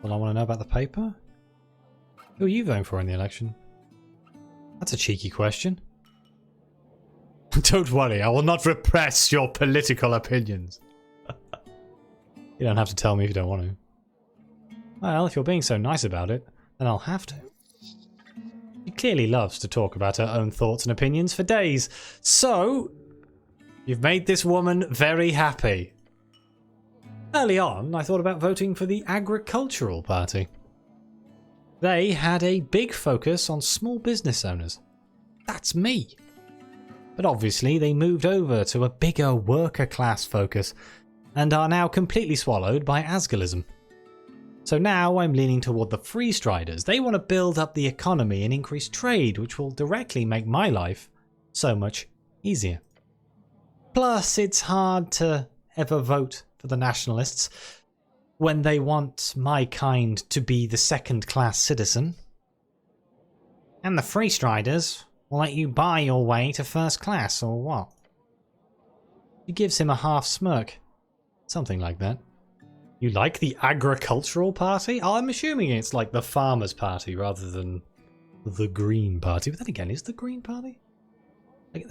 S1: Well, I want to know about the paper. Who are you voting for in the election? That's a cheeky question. Don't worry, I will not repress your political opinions. You don't have to tell me if you don't want to. Well, if you're being so nice about it, then I'll have to. She clearly loves to talk about her own thoughts and opinions for days. So, you've made this woman very happy. Early on, I thought about voting for the Agricultural Party. They had a big focus on small business owners. That's me. But obviously they moved over to a bigger worker class focus and are now completely swallowed by Asgalism. So now I'm leaning toward the Freestriders. They want to build up the economy and increase trade, which will directly make my life so much easier. Plus, it's hard to ever vote for the Nationalists when they want my kind to be the second-class citizen. And the Freestriders will let you buy your way to first class, or what? She gives him a half smirk. Something like that. You like the Agricultural Party? Oh, I'm assuming it's like the Farmers' Party rather than the Green Party. But then again, is the Green Party? Like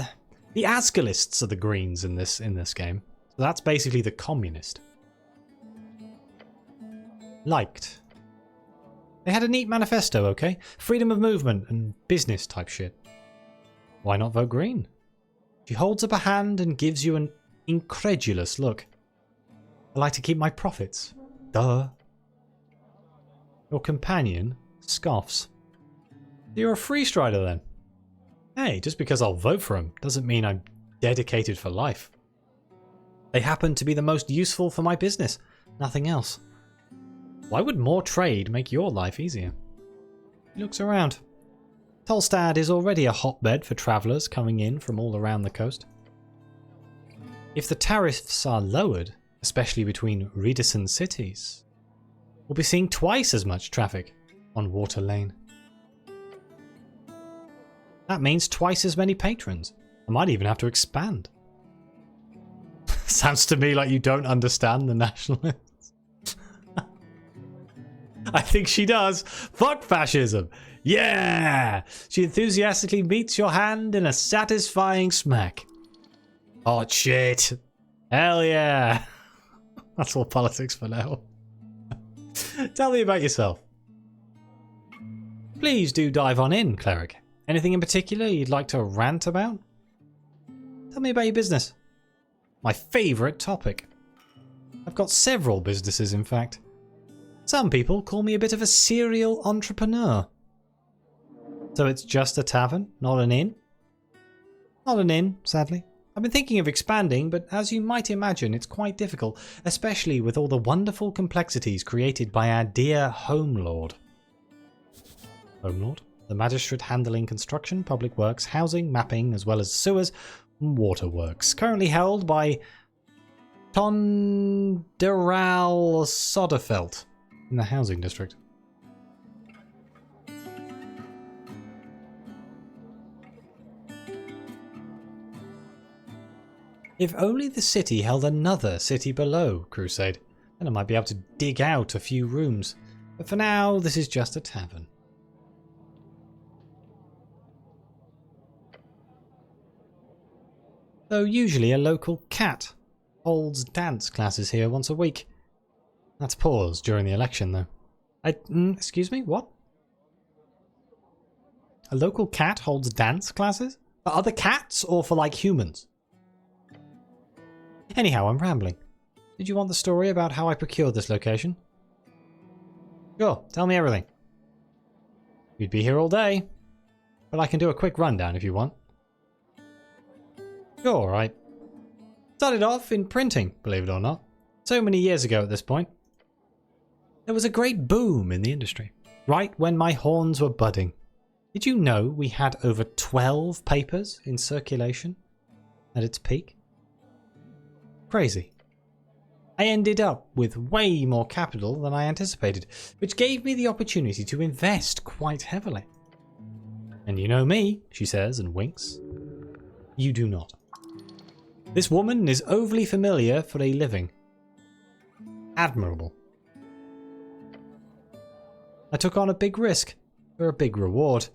S1: the Asgalists are the Greens in this game. So that's basically the Communist. Liked. They had a neat manifesto, okay? Freedom of movement and business type shit. Why not vote Green? She holds up a hand and gives you an incredulous look. I like to keep my profits. Duh. Your companion scoffs. You're a Freestrider then? Hey, just because I'll vote for him doesn't mean I'm dedicated for life. They happen to be the most useful for my business. Nothing else. Why would more trade make your life easier? He looks around. Tolstad is already a hotbed for travellers coming in from all around the coast. If the tariffs are lowered, especially between Riedison cities, we'll be seeing twice as much traffic on Water Lane. That means twice as many patrons. I might even have to expand. Sounds to me like you don't understand the nationalists. I think she does. Fuck fascism. Yeah! She enthusiastically meets your hand in a satisfying smack. Oh shit. Hell yeah. That's all politics for now. Tell me about yourself. Please do dive on in, cleric. Anything in particular you'd like to rant about? Tell me about your business. My favourite topic. I've got several businesses, in fact. Some people call me a bit of a serial entrepreneur. So it's just a tavern, not an inn? Not an inn, sadly. I've been thinking of expanding, but as you might imagine, it's quite difficult, especially with all the wonderful complexities created by our dear Home Lord. Home Lord? The magistrate handling construction, public works, housing, mapping, as well as sewers and waterworks. Currently held by Tonderal Soderfeld in the housing district. If only the city held another city below, Crusade, then I might be able to dig out a few rooms. But for now, this is just a tavern. Though usually a local cat holds dance classes here once a week. That's paused during the election, though. Excuse me, what? A local cat holds dance classes? For other cats or for, like, humans? Anyhow, I'm rambling. Did you want the story about how I procured this location? Sure, tell me everything. We'd be here all day, but I can do a quick rundown if you want. Sure, alright. Started off in printing, believe it or not. So many years ago at this point. There was a great boom in the industry, right when my horns were budding. Did you know we had over 12 papers in circulation at its peak? Crazy. I ended up with way more capital than I anticipated, which gave me the opportunity to invest quite heavily. And you know me, she says and winks. You do not. This woman is overly familiar for a living. Admirable. I took on a big risk for a big reward.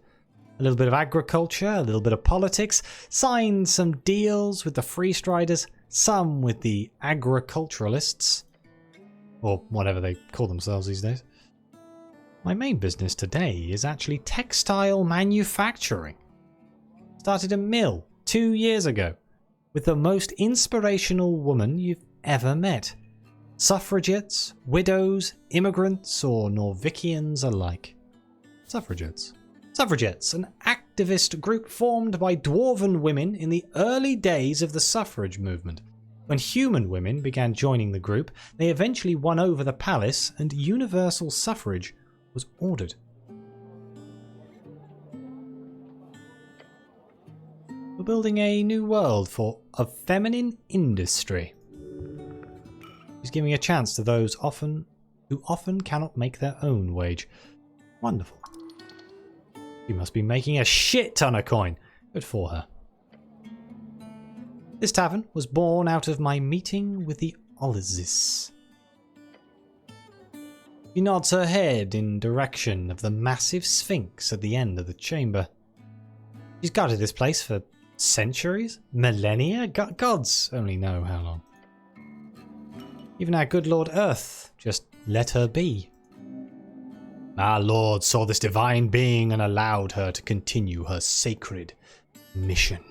S1: A little bit of agriculture, a little bit of politics, signed some deals with the Free Striders, some with the agriculturalists, or whatever they call themselves these days. My main business today is actually textile manufacturing. Started a mill 2 years ago with the most inspirational woman you've ever met. Suffragettes, widows, immigrants, or Norvikians alike. Suffragettes. Suffragettes, an activist group formed by dwarven women in the early days of the suffrage movement. When human women began joining the group, they eventually won over the palace and universal suffrage was ordered. We're building a new world of feminine industry. He's giving a chance to those who often cannot make their own wage. Wonderful. She must be making a shit ton of coin. Good for her. This tavern was born out of my meeting with the Olizis. She nods her head in direction of the massive sphinx at the end of the chamber. She's guarded this place for centuries? Millennia? Gods only know how long. Even our good Lord Earth just let her be. Our Lord saw this divine being and allowed her to continue her sacred mission.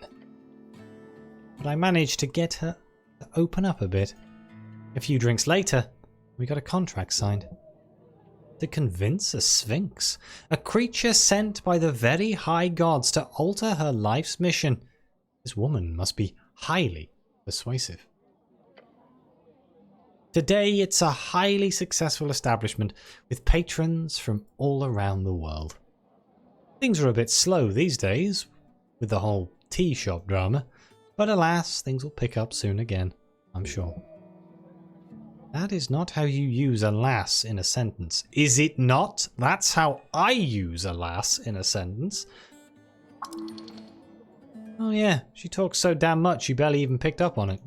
S1: But I managed to get her to open up a bit. A few drinks later, we got a contract signed. To convince a sphinx, a creature sent by the very high gods to alter her life's mission. This woman must be highly persuasive. Today, it's a highly successful establishment with patrons from all around the world. Things are a bit slow these days with the whole tea shop drama, but alas, things will pick up soon again, I'm sure. That is not how you use alas in a sentence. Is it not? That's how I use alas in a sentence. Oh yeah, she talks so damn much you barely even picked up on it.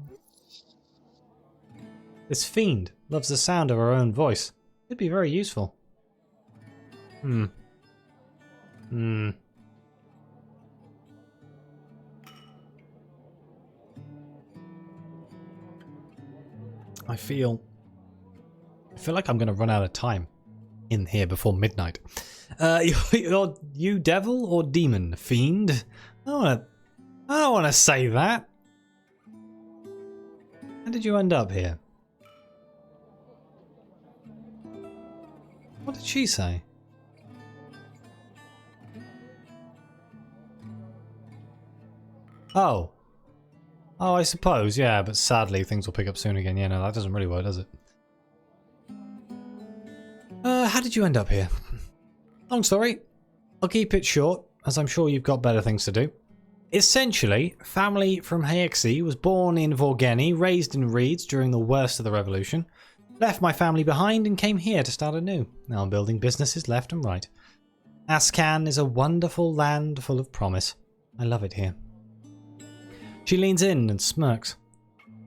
S1: This fiend loves the sound of her own voice. It'd be very useful. I feel like I'm going to run out of time in here before midnight. You devil or demon, fiend? I don't want to say that. How did you end up here? What did she say? Oh, I suppose, yeah, but sadly things will pick up soon again. Yeah, no, that doesn't really work, does it? How did you end up here? Long story. I'll keep it short, as I'm sure you've got better things to do. Essentially, family from Haexi was born in Vorgeni, raised in Reeds during the worst of the revolution. Left my family behind and came here to start anew. Now I'm building businesses left and right. Ascan is a wonderful land full of promise. I love it here. She leans in and smirks.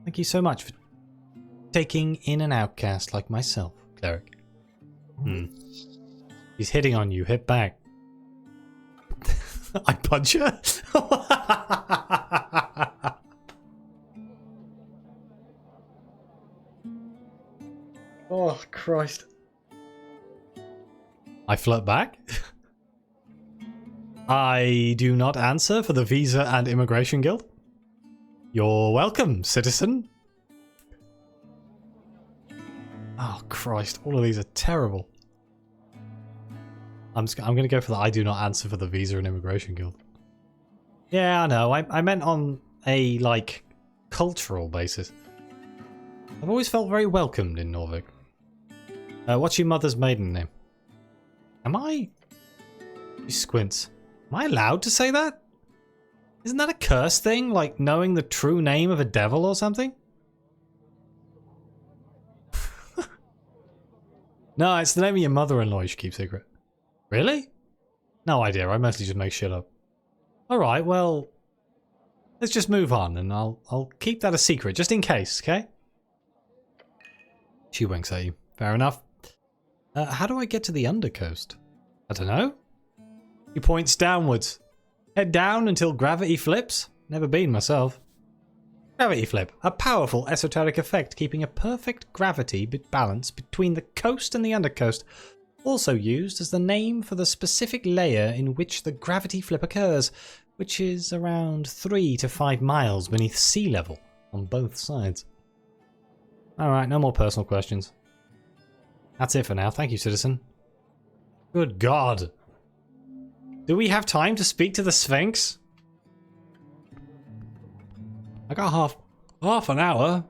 S1: Thank you so much for taking in an outcast like myself, cleric. He's hitting on you. Hit back. I punch her? Oh, Christ. I flirt back. I do not answer for the Visa and Immigration Guild. You're welcome, citizen. Oh, Christ. All of these are terrible. I'm going to go for the I do not answer for the Visa and Immigration Guild. Yeah, I know. I meant on a, like, cultural basis. I've always felt very welcomed in Norvik. What's your mother's maiden name? Am I... She squints. Am I allowed to say that? Isn't that a curse thing? Like knowing the true name of a devil or something? No, it's the name of your mother-in-law you should keep secret. Really? No idea. I mostly just make shit up. Alright, well... Let's just move on and I'll keep that a secret just in case, okay? She winks at you. Fair enough. How do I get to the Undercoast? I don't know. He points downwards. Head down until gravity flips. Never been myself. Gravity flip. A powerful esoteric effect keeping a perfect gravity balance between the coast and the undercoast. Also used as the name for the specific layer in which the gravity flip occurs, which is around 3 to 5 miles beneath sea level on both sides. Alright, no more personal questions. That's it for now. Thank you, citizen. Good God. Do we have time to speak to the Sphinx? I got half an hour.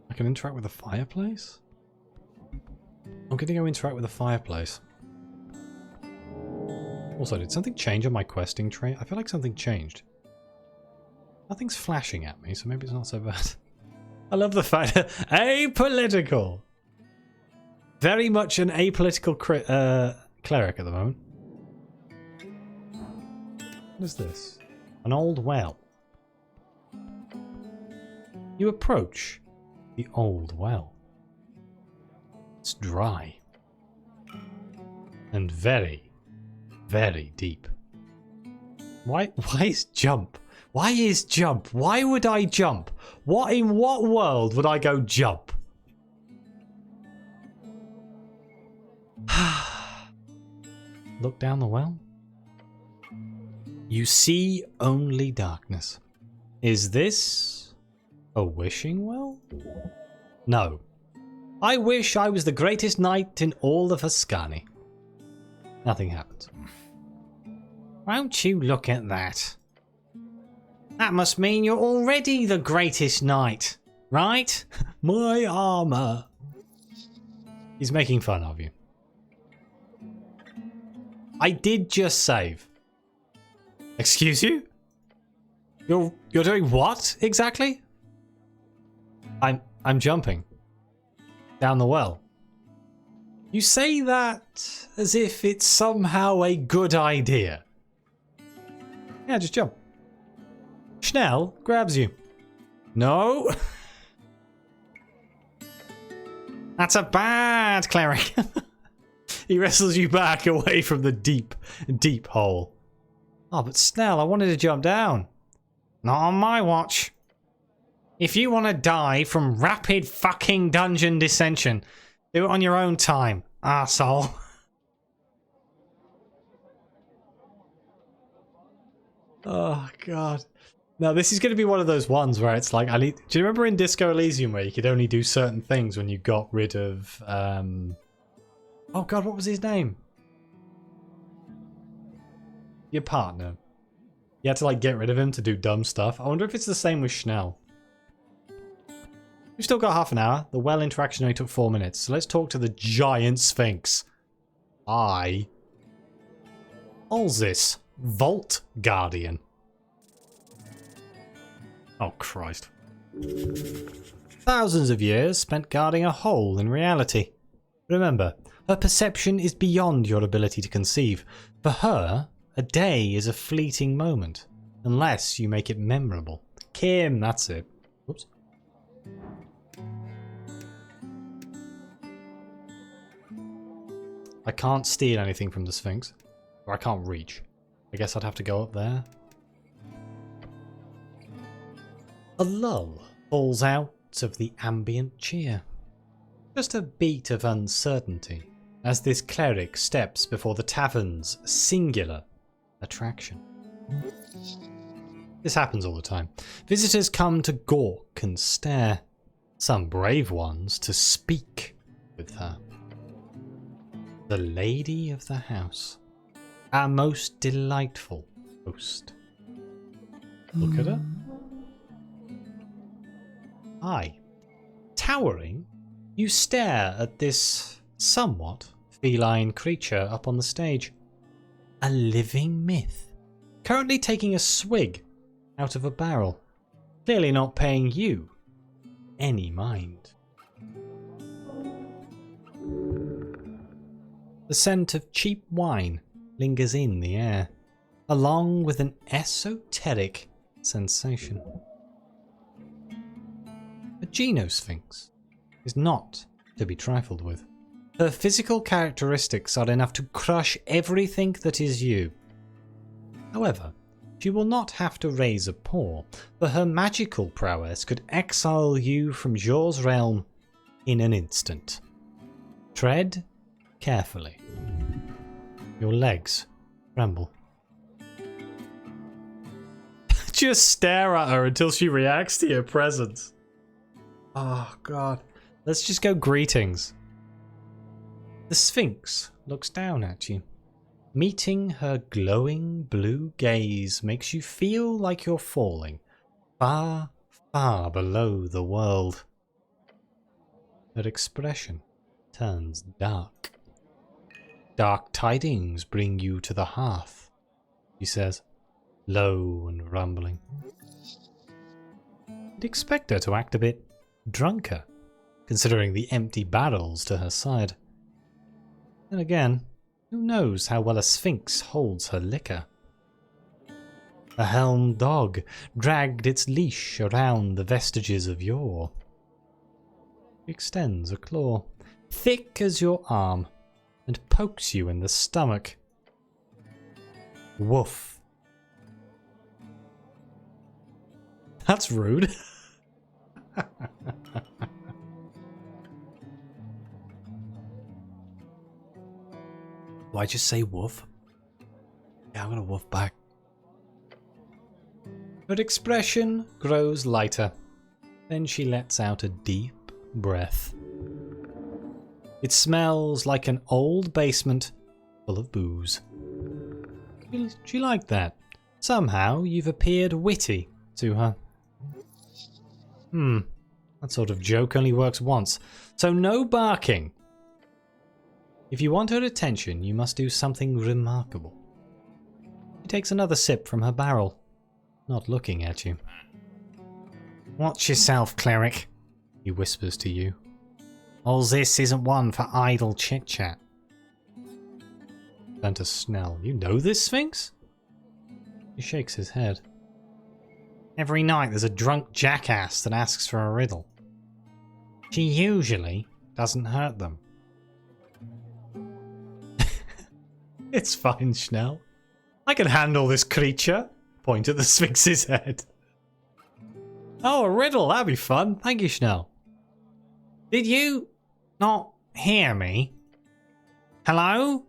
S1: I can interact with the fireplace? I'm gonna go interact with the fireplace. Also, did something change on my questing tree? I feel like something changed. Nothing's flashing at me, so maybe it's not so bad. I love the fact that apolitical. Very much an apolitical cleric at the moment. What is this? An old well. You approach the old well. It's dry. And very, very deep. Why is jump? Why is jump? Why would I jump? In what world would I go jump? Look down the well. You see only darkness. Is this a wishing well? No. I wish I was the greatest knight in all of Ascani. Nothing happens. Won't you look at that? That must mean you're already the greatest knight, right? My armor. He's making fun of you. I did just save. Excuse you? You're doing what exactly? I'm jumping down the well. You say that as if it's somehow a good idea. Yeah, just jump. Schnell grabs you. No. That's a bad cleric. He wrestles you back away from the deep, deep hole. Oh, but Snell, I wanted to jump down. Not on my watch. If you want to die from rapid fucking dungeon dissension, do it on your own time, arsehole. Oh, God. Now, this is going to be one of those ones where it's like, do you remember in Disco Elysium where you could only do certain things when you got rid of, oh God, what was his name? Your partner. You had to like get rid of him to do dumb stuff. I wonder if it's the same with Schnell. We've still got half an hour. The well interaction only took 4 minutes. So let's talk to the giant Sphinx. Ulzis, Vault Guardian. Oh, Christ. Thousands of years spent guarding a hole in reality. Remember, her perception is beyond your ability to conceive. For her, a day is a fleeting moment, unless you make it memorable. Kim, that's it. Whoops. I can't steal anything from the Sphinx, or I can't reach. I guess I'd have to go up there. A lull falls out of the ambient cheer. Just a beat of uncertainty as this cleric steps before the tavern's singular attraction. This happens all the time. Visitors come to gawk and stare. Some brave ones to speak with her. The lady of the house. Our most delightful host. Look at her. Aye. Towering, you stare at this somewhat feline creature up on the stage. A living myth. Currently taking a swig out of a barrel. Clearly not paying you any mind. The scent of cheap wine lingers in the air, along with an esoteric sensation. A Genosphinx is not to be trifled with. Her physical characteristics are enough to crush everything that is you. However, she will not have to raise a paw, for her magical prowess could exile you from Jor's realm in an instant. Tread carefully. Your legs tremble. Just stare at her until she reacts to your presence. Oh god. Let's just go greetings. The Sphinx looks down at you. Meeting her glowing blue gaze makes you feel like you're falling far, far below the world. Her expression turns dark. Dark tidings bring you to the hearth, she says, low and rumbling. You'd expect her to act a bit drunker, considering the empty barrels to her side. Then again, who knows how well a sphinx holds her liquor? A helmed dog dragged its leash around the vestiges of yore. She extends a claw, thick as your arm, and pokes you in the stomach. Woof. That's rude. Do I just say woof? Yeah, I'm gonna woof back. Her expression grows lighter. Then she lets out a deep breath. It smells like an old basement full of booze. She liked that. Somehow you've appeared witty to her. That sort of joke only works once. So no barking. If you want her attention, you must do something remarkable. She takes another sip from her barrel, not looking at you. Watch yourself, cleric, he whispers to you. All this isn't one for idle chit-chat. Turn to Snell. You know this Sphinx? He shakes his head. Every night there's a drunk jackass that asks for a riddle. She usually doesn't hurt them. It's fine, Schnell. I can handle this creature. Point at the Sphinx's head. Oh, a riddle. That'd be fun. Thank you, Schnell. Did you not hear me? Hello?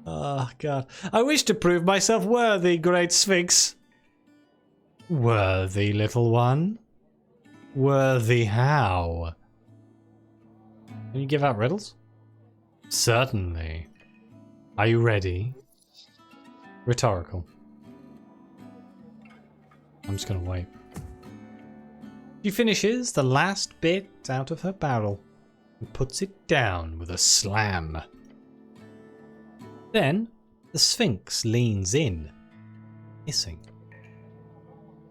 S1: Oh, God. I wish to prove myself worthy, great Sphinx. Worthy, little one? Worthy how? Can you give out riddles? Certainly. Are you ready? Rhetorical. I'm just gonna wait. She finishes the last bit out of her barrel and puts it down with a slam. Then the Sphinx leans in, hissing.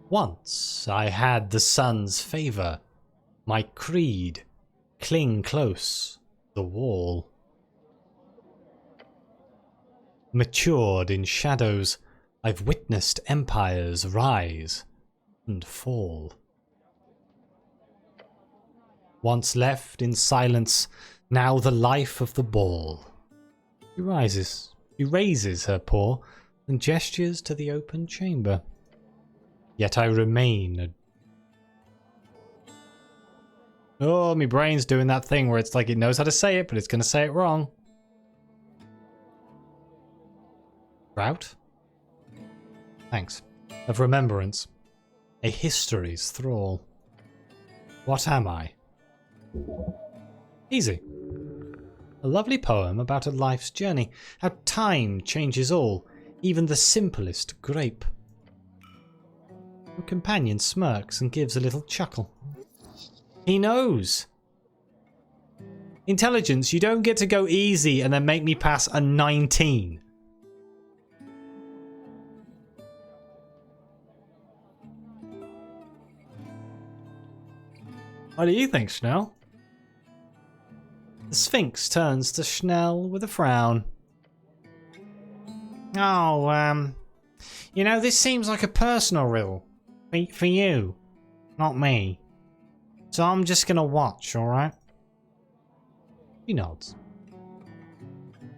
S1: Once I had the sun's favor, my creed, cling close, the wall. Matured in shadows, I've witnessed empires rise and fall. Once left in silence, now the life of the ball. She raises her paw and gestures to the open chamber. Yet I remain Oh, my brain's doing that thing where it's like it knows how to say it, but it's going to say it wrong. Route? Thanks. Of remembrance. A history's thrall. What am I? Easy. A lovely poem about a life's journey. How time changes all, even the simplest grape. Your companion smirks and gives a little chuckle. He knows. Intelligence, you don't get to go easy and then make me pass a 19. What do you think, Schnell? The Sphinx turns to Schnell with a frown. Oh, you know, this seems like a personal riddle. For you, not me. So I'm just gonna watch, alright? He nods.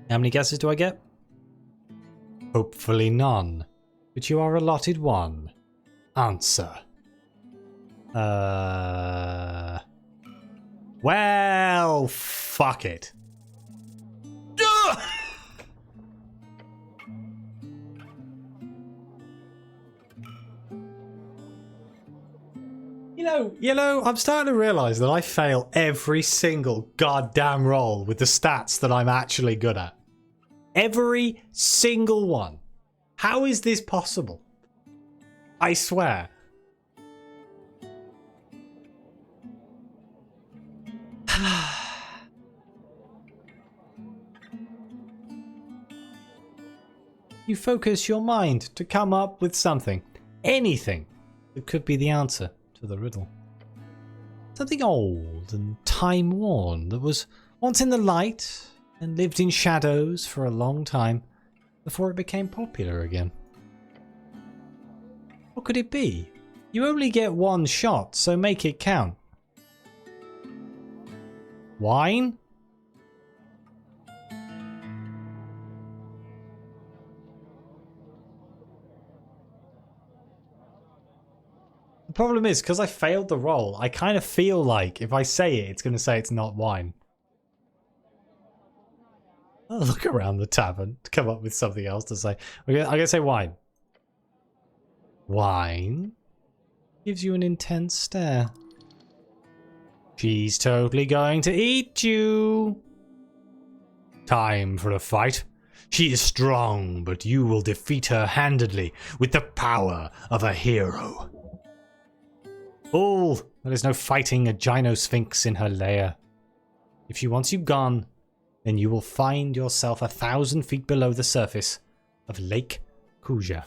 S1: How many guesses do I get? Hopefully none. But you are allotted one. Answer. Well, fuck it. You know, I'm starting to realise that I fail every single goddamn roll with the stats that I'm actually good at. Every single one. How is this possible? I swear. You focus your mind to come up with something. Anything that could be the answer to the riddle. Something old and time-worn that was once in the light and lived in shadows for a long time before it became popular again. What could it be? You only get one shot, so make it count. Wine? The problem is, because I failed the roll, I kind of feel like if I say it, it's going to say it's not wine. I'll look around the tavern to come up with something else to say. I'm going to say wine. Wine? Gives you an intense stare. She's totally going to eat you. Time for a fight. She is strong, but you will defeat her handedly with the power of a hero. Fool, there is no fighting a gynosphinx in her lair. If she wants you gone, then you will find yourself 1,000 feet below the surface of Lake Kuja.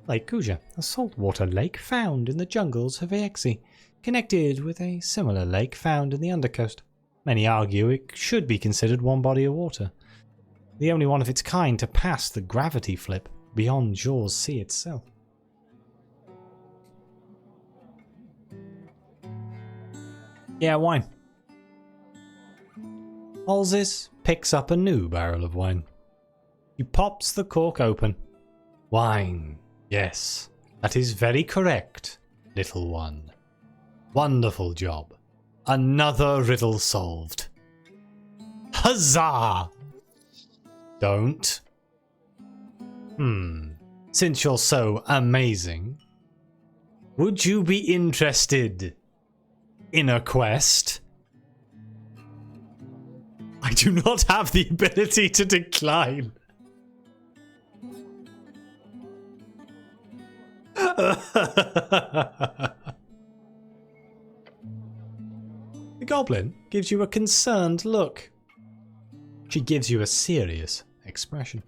S1: Lake Kuja, a saltwater lake found in the jungles of Aexi, connected with a similar lake found in the undercoast. Many argue it should be considered one body of water, the only one of its kind to pass the gravity flip beyond Jaws Sea itself. Yeah, wine. Alzis picks up a new barrel of wine. He pops the cork open. Wine. Yes, that is very correct, little one. Wonderful job. Another riddle solved. Huzzah! Don't. Since you're so amazing, would you be interested in a quest? I do not have the ability to decline. The goblin gives you a concerned look. She gives you a serious expression.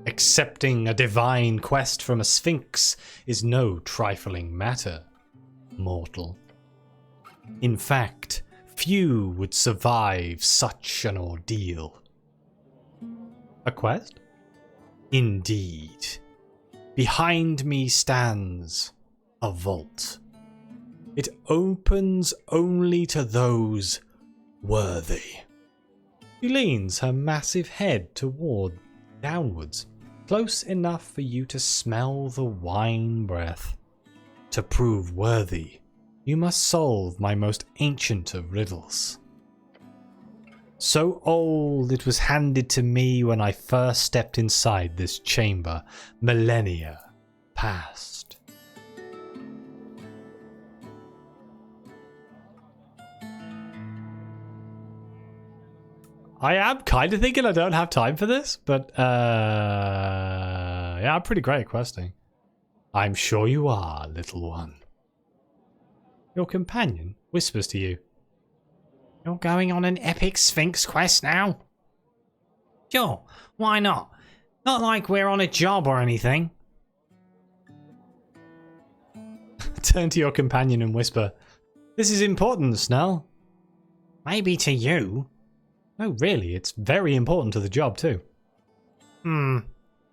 S1: Accepting a divine quest from a sphinx is no trifling matter, mortal. In fact, few would survive such an ordeal. A quest? Indeed. Behind me stands a vault. It opens only to those worthy. She leans her massive head downwards, close enough for you to smell the wine breath. To prove worthy, you must solve my most ancient of riddles. So old it was handed to me when I first stepped inside this chamber, millennia past. I am kind of thinking I don't have time for this, but yeah, I'm pretty great at questing. I'm sure you are, little one. Your companion whispers to you. You're going on an epic Sphinx quest now? Sure, why not? Not like we're on a job or anything. Turn to your companion and whisper, this is important, Snell. Maybe to you. No, really, it's very important to the job too.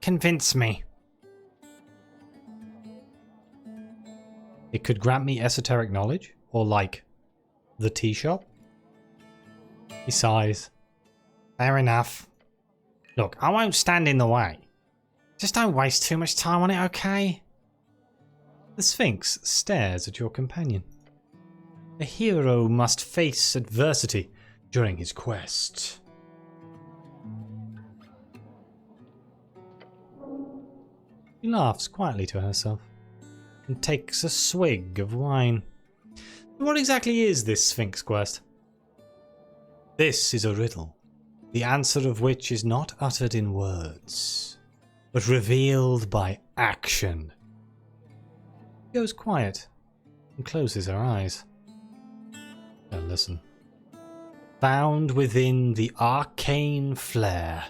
S1: Convince me. It could grant me esoteric knowledge, or like The tea shop? He sighs. Fair enough. Look, I won't stand in the way. Just don't waste too much time on it, okay? The Sphinx stares at your companion. A hero must face adversity during his quest. She laughs quietly to herself and takes a swig of wine. What exactly is this Sphinx quest? This is a riddle, the answer of which is not uttered in words, but revealed by action. She goes quiet and closes her eyes. Now listen. Found within the arcane flare,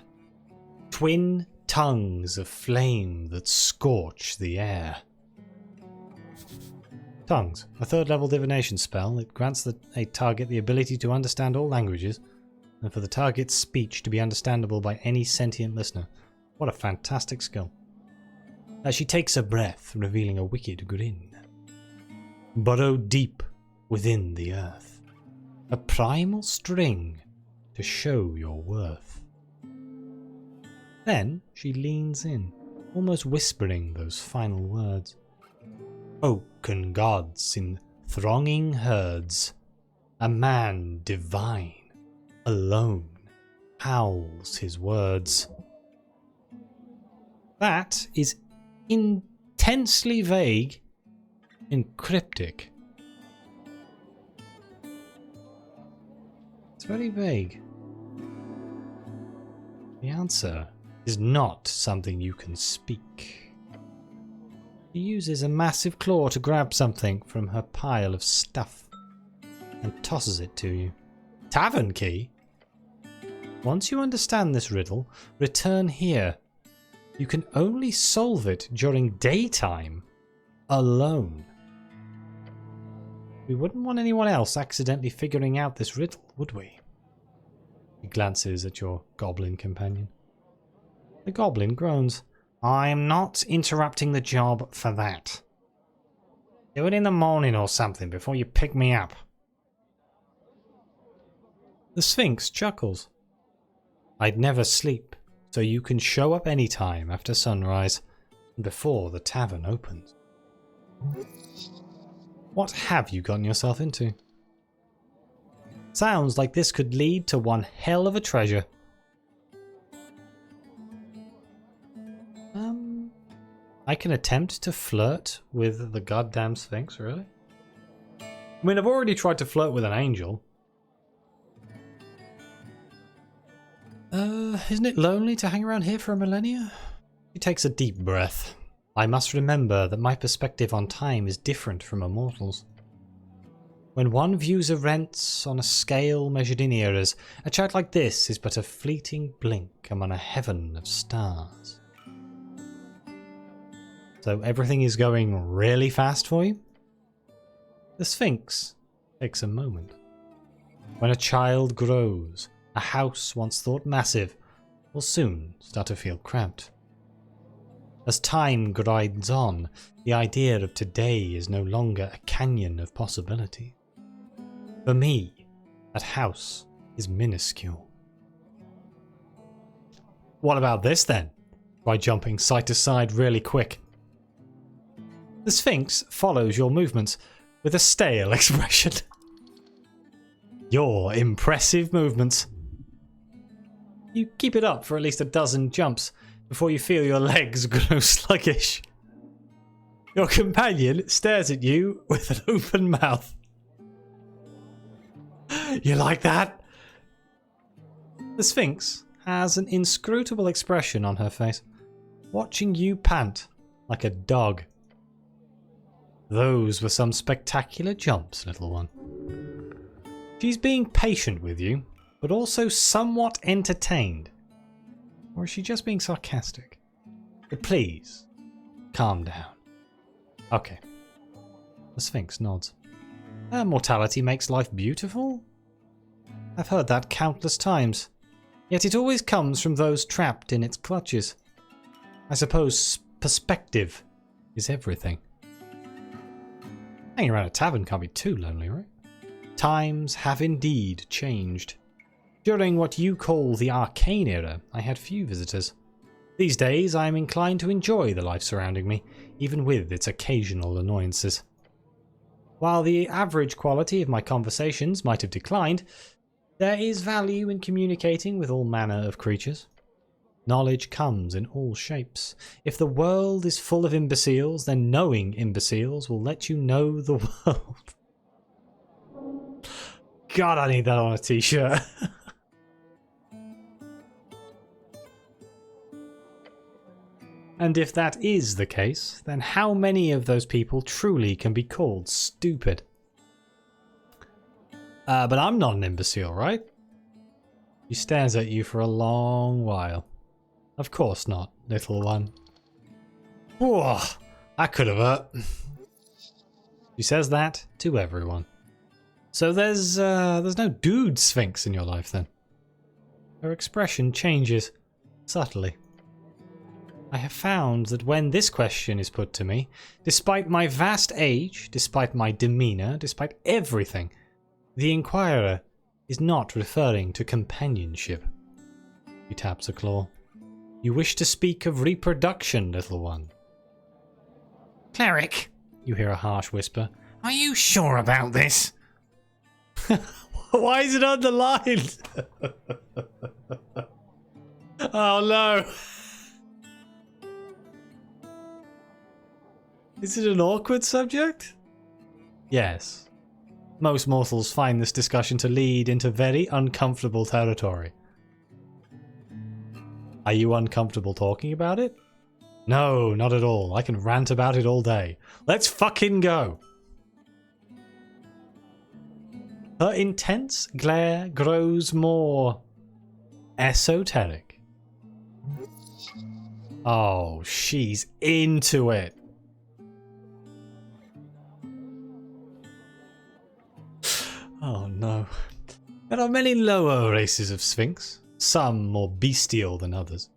S1: twin tongues of flame that scorch the air. Tongues, a 3rd level divination spell. It grants a target the ability to understand all languages, and for the target's speech to be understandable by any sentient listener. What a fantastic skill. As she takes a breath, revealing a wicked grin. Burrow deep within the earth, a primal string to show your worth. Then she leans in, almost whispering those final words. Oaken gods in thronging herds, a man divine, alone, howls his words. That is intensely vague and cryptic. It's very vague. The answer is not something you can speak. She uses a massive claw to grab something from her pile of stuff and tosses it to you. Tavern key? Once you understand this riddle, return here. You can only solve it during daytime, alone. We wouldn't want anyone else accidentally figuring out this riddle, would we? He glances at your goblin companion. The goblin groans. I am not interrupting the job for that. Do it in the morning or something before you pick me up. The Sphinx chuckles. I'd never sleep, so you can show up anytime after sunrise and before the tavern opens. What have you gotten yourself into? Sounds like this could lead to one hell of a treasure. I can attempt to flirt with the goddamn Sphinx, really? I mean, I've already tried to flirt with an angel. Isn't it lonely to hang around here for a millennia? He takes a deep breath. I must remember that my perspective on time is different from a mortal's. When one views events on a scale measured in eras, a chat like this is but a fleeting blink among a heaven of stars. So everything is going really fast for you? The Sphinx takes a moment. When a child grows, a house once thought massive will soon start to feel cramped. As time grinds on, the idea of today is no longer a canyon of possibility. For me, that house is minuscule. What about this then? By jumping side to side really quick. The Sphinx follows your movements with a stale expression. Your impressive movements. You keep it up for at least a dozen jumps before you feel your legs grow sluggish. Your companion stares at you with an open mouth. You like that? The Sphinx has an inscrutable expression on her face, watching you pant like a dog. Those were some spectacular jumps, little one. She's being patient with you, but also somewhat entertained. Or is she just being sarcastic? But please, calm down. Okay. The Sphinx nods. Mortality makes life beautiful? I've heard that countless times. Yet it always comes from those trapped in its clutches. I suppose perspective is everything. Hanging around a tavern can't be too lonely, right? Times have indeed changed. During what you call the arcane era, I had few visitors. These days I am inclined to enjoy the life surrounding me, even with its occasional annoyances. While the average quality of my conversations might have declined, there is value in communicating with all manner of creatures. Knowledge comes in all shapes. If the world is full of imbeciles, then knowing imbeciles will let you know the world. God, I need that on a t-shirt. And if that is the case, then how many of those people truly can be called stupid? But I'm not an imbecile, right? He stares at you for a long while. Of course not, little one. Whoa, that could have hurt. She says that to everyone. So there's no dude sphinx in your life then. Her expression changes subtly. I have found that when this question is put to me, despite my vast age, despite my demeanor, despite everything, the inquirer is not referring to companionship. He taps a claw. You wish to speak of reproduction, little one. Cleric, you hear a harsh whisper. Are you sure about this? Why is it underlined? Oh no. Is it an awkward subject? Yes. Most mortals find this discussion to lead into very uncomfortable territory. Are you uncomfortable talking about it? No, not at all. I can rant about it all day. Let's fucking go. Her intense glare grows more esoteric. Oh, she's into it. Oh no. There are many lower races of Sphinx, some more bestial than others.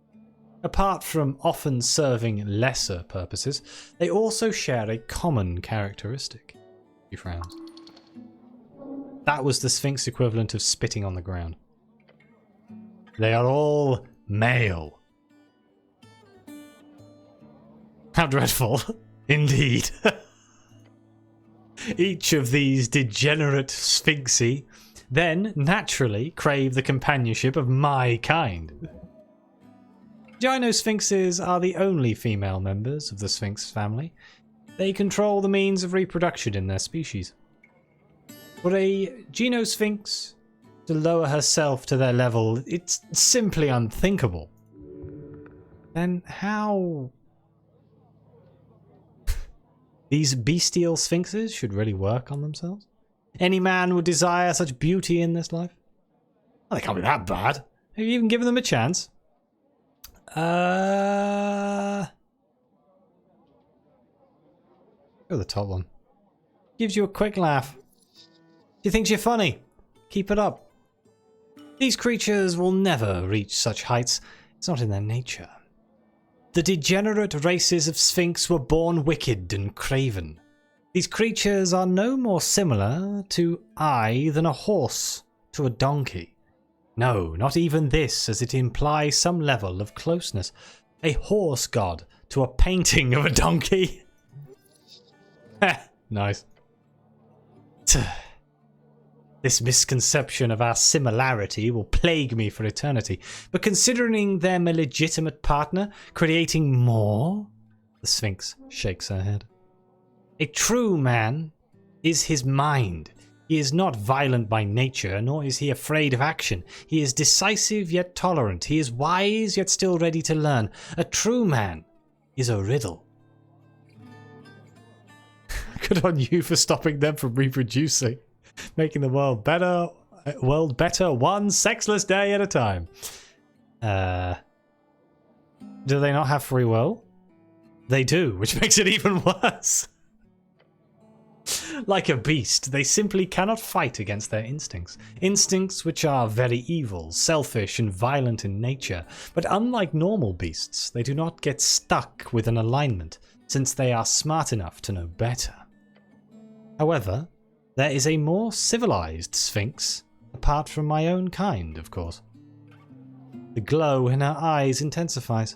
S1: Apart from often serving lesser purposes, they also share a common characteristic. She frowns. That was the Sphinx equivalent of spitting on the ground. They are all male. How dreadful. Indeed. Each of these degenerate sphinxi then naturally crave the companionship of my kind. Gynosphinxes are the only female members of the Sphinx family. They control the means of reproduction in their species. For a Gynosphinx to lower herself to their level, it's simply unthinkable. Then how... These bestial sphinxes should really work on themselves? Any man would desire such beauty in this life? Well, they can't be that bad. Have you even given them a chance? Go the top one. Gives you a quick laugh. She thinks you're funny. Keep it up. These creatures will never reach such heights. It's not in their nature. The degenerate races of Sphinx were born wicked and craven. These creatures are no more similar to I than a horse to a donkey. No, not even this, as it implies some level of closeness. A horse god to a painting of a donkey. Nice. This misconception of our similarity will plague me for eternity, but considering them a legitimate partner, creating more? The Sphinx shakes her head. A true man is his mind. He is not violent by nature, nor is he afraid of action. He is decisive yet tolerant. He is wise yet still ready to learn. A true man is a riddle. Good on you for stopping them from reproducing. Making the world better one sexless day at a time. Do they not have free will? They do, which makes it even worse. Like a beast, they simply cannot fight against their instincts. Instincts which are very evil, selfish, and violent in nature. But unlike normal beasts, they do not get stuck with an alignment, since they are smart enough to know better. However, there is a more civilized Sphinx, apart from my own kind, of course. The glow in her eyes intensifies.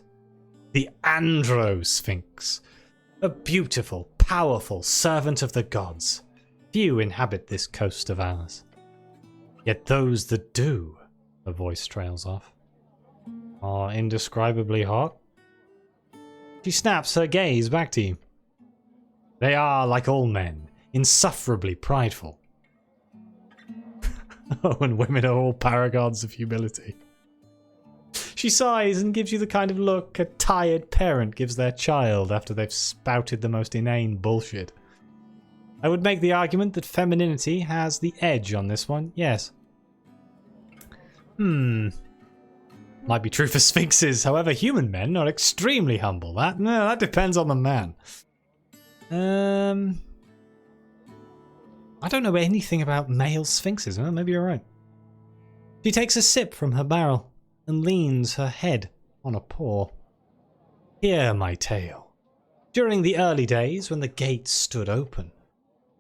S1: The Andro Sphinx. A beautiful, powerful servant of the gods. Few inhabit this coast of ours. Yet those that do, her voice trails off, are indescribably hot. She snaps her gaze back to you. They are, like all men, insufferably prideful. Oh, and women are all paragons of humility. She sighs and gives you the kind of look a tired parent gives their child after they've spouted the most inane bullshit. I would make the argument that femininity has the edge on this one, yes. Might be true for sphinxes, however, human men are extremely humble. That depends on the man. I don't know anything about male sphinxes. Well, maybe you're right. She takes a sip from her barrel and leans her head on a paw. Hear my tale. During the early days when the gates stood open,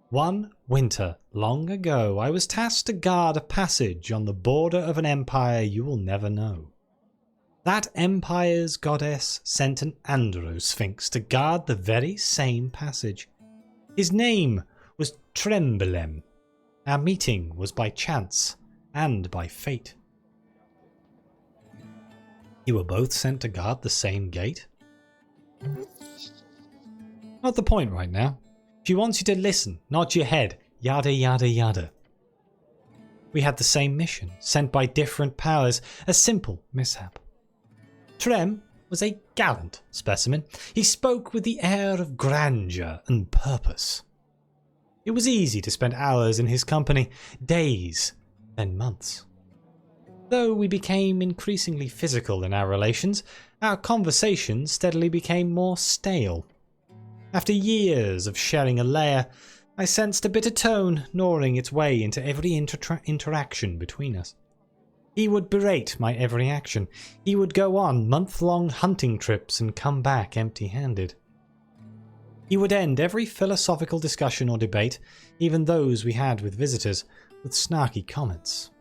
S1: one winter long ago, I was tasked to guard a passage on the border of an empire you will never know. That empire's goddess sent an Andro Sphinx to guard the very same passage. His name was Trembelem. Our meeting was by chance and by fate. You were both sent to guard the same gate? Not the point right now. She wants you to listen, nod your head, yada yada yada. We had the same mission, sent by different powers, a simple mishap. Trem was a gallant specimen. He spoke with the air of grandeur and purpose. It was easy to spend hours in his company, days, then months. Though we became increasingly physical in our relations, our conversations steadily became more stale. After years of sharing a lair, I sensed a bitter tone gnawing its way into every interaction between us. He would berate my every action. He would go on month-long hunting trips and come back empty-handed. He would end every philosophical discussion or debate, even those we had with visitors, with snarky comments.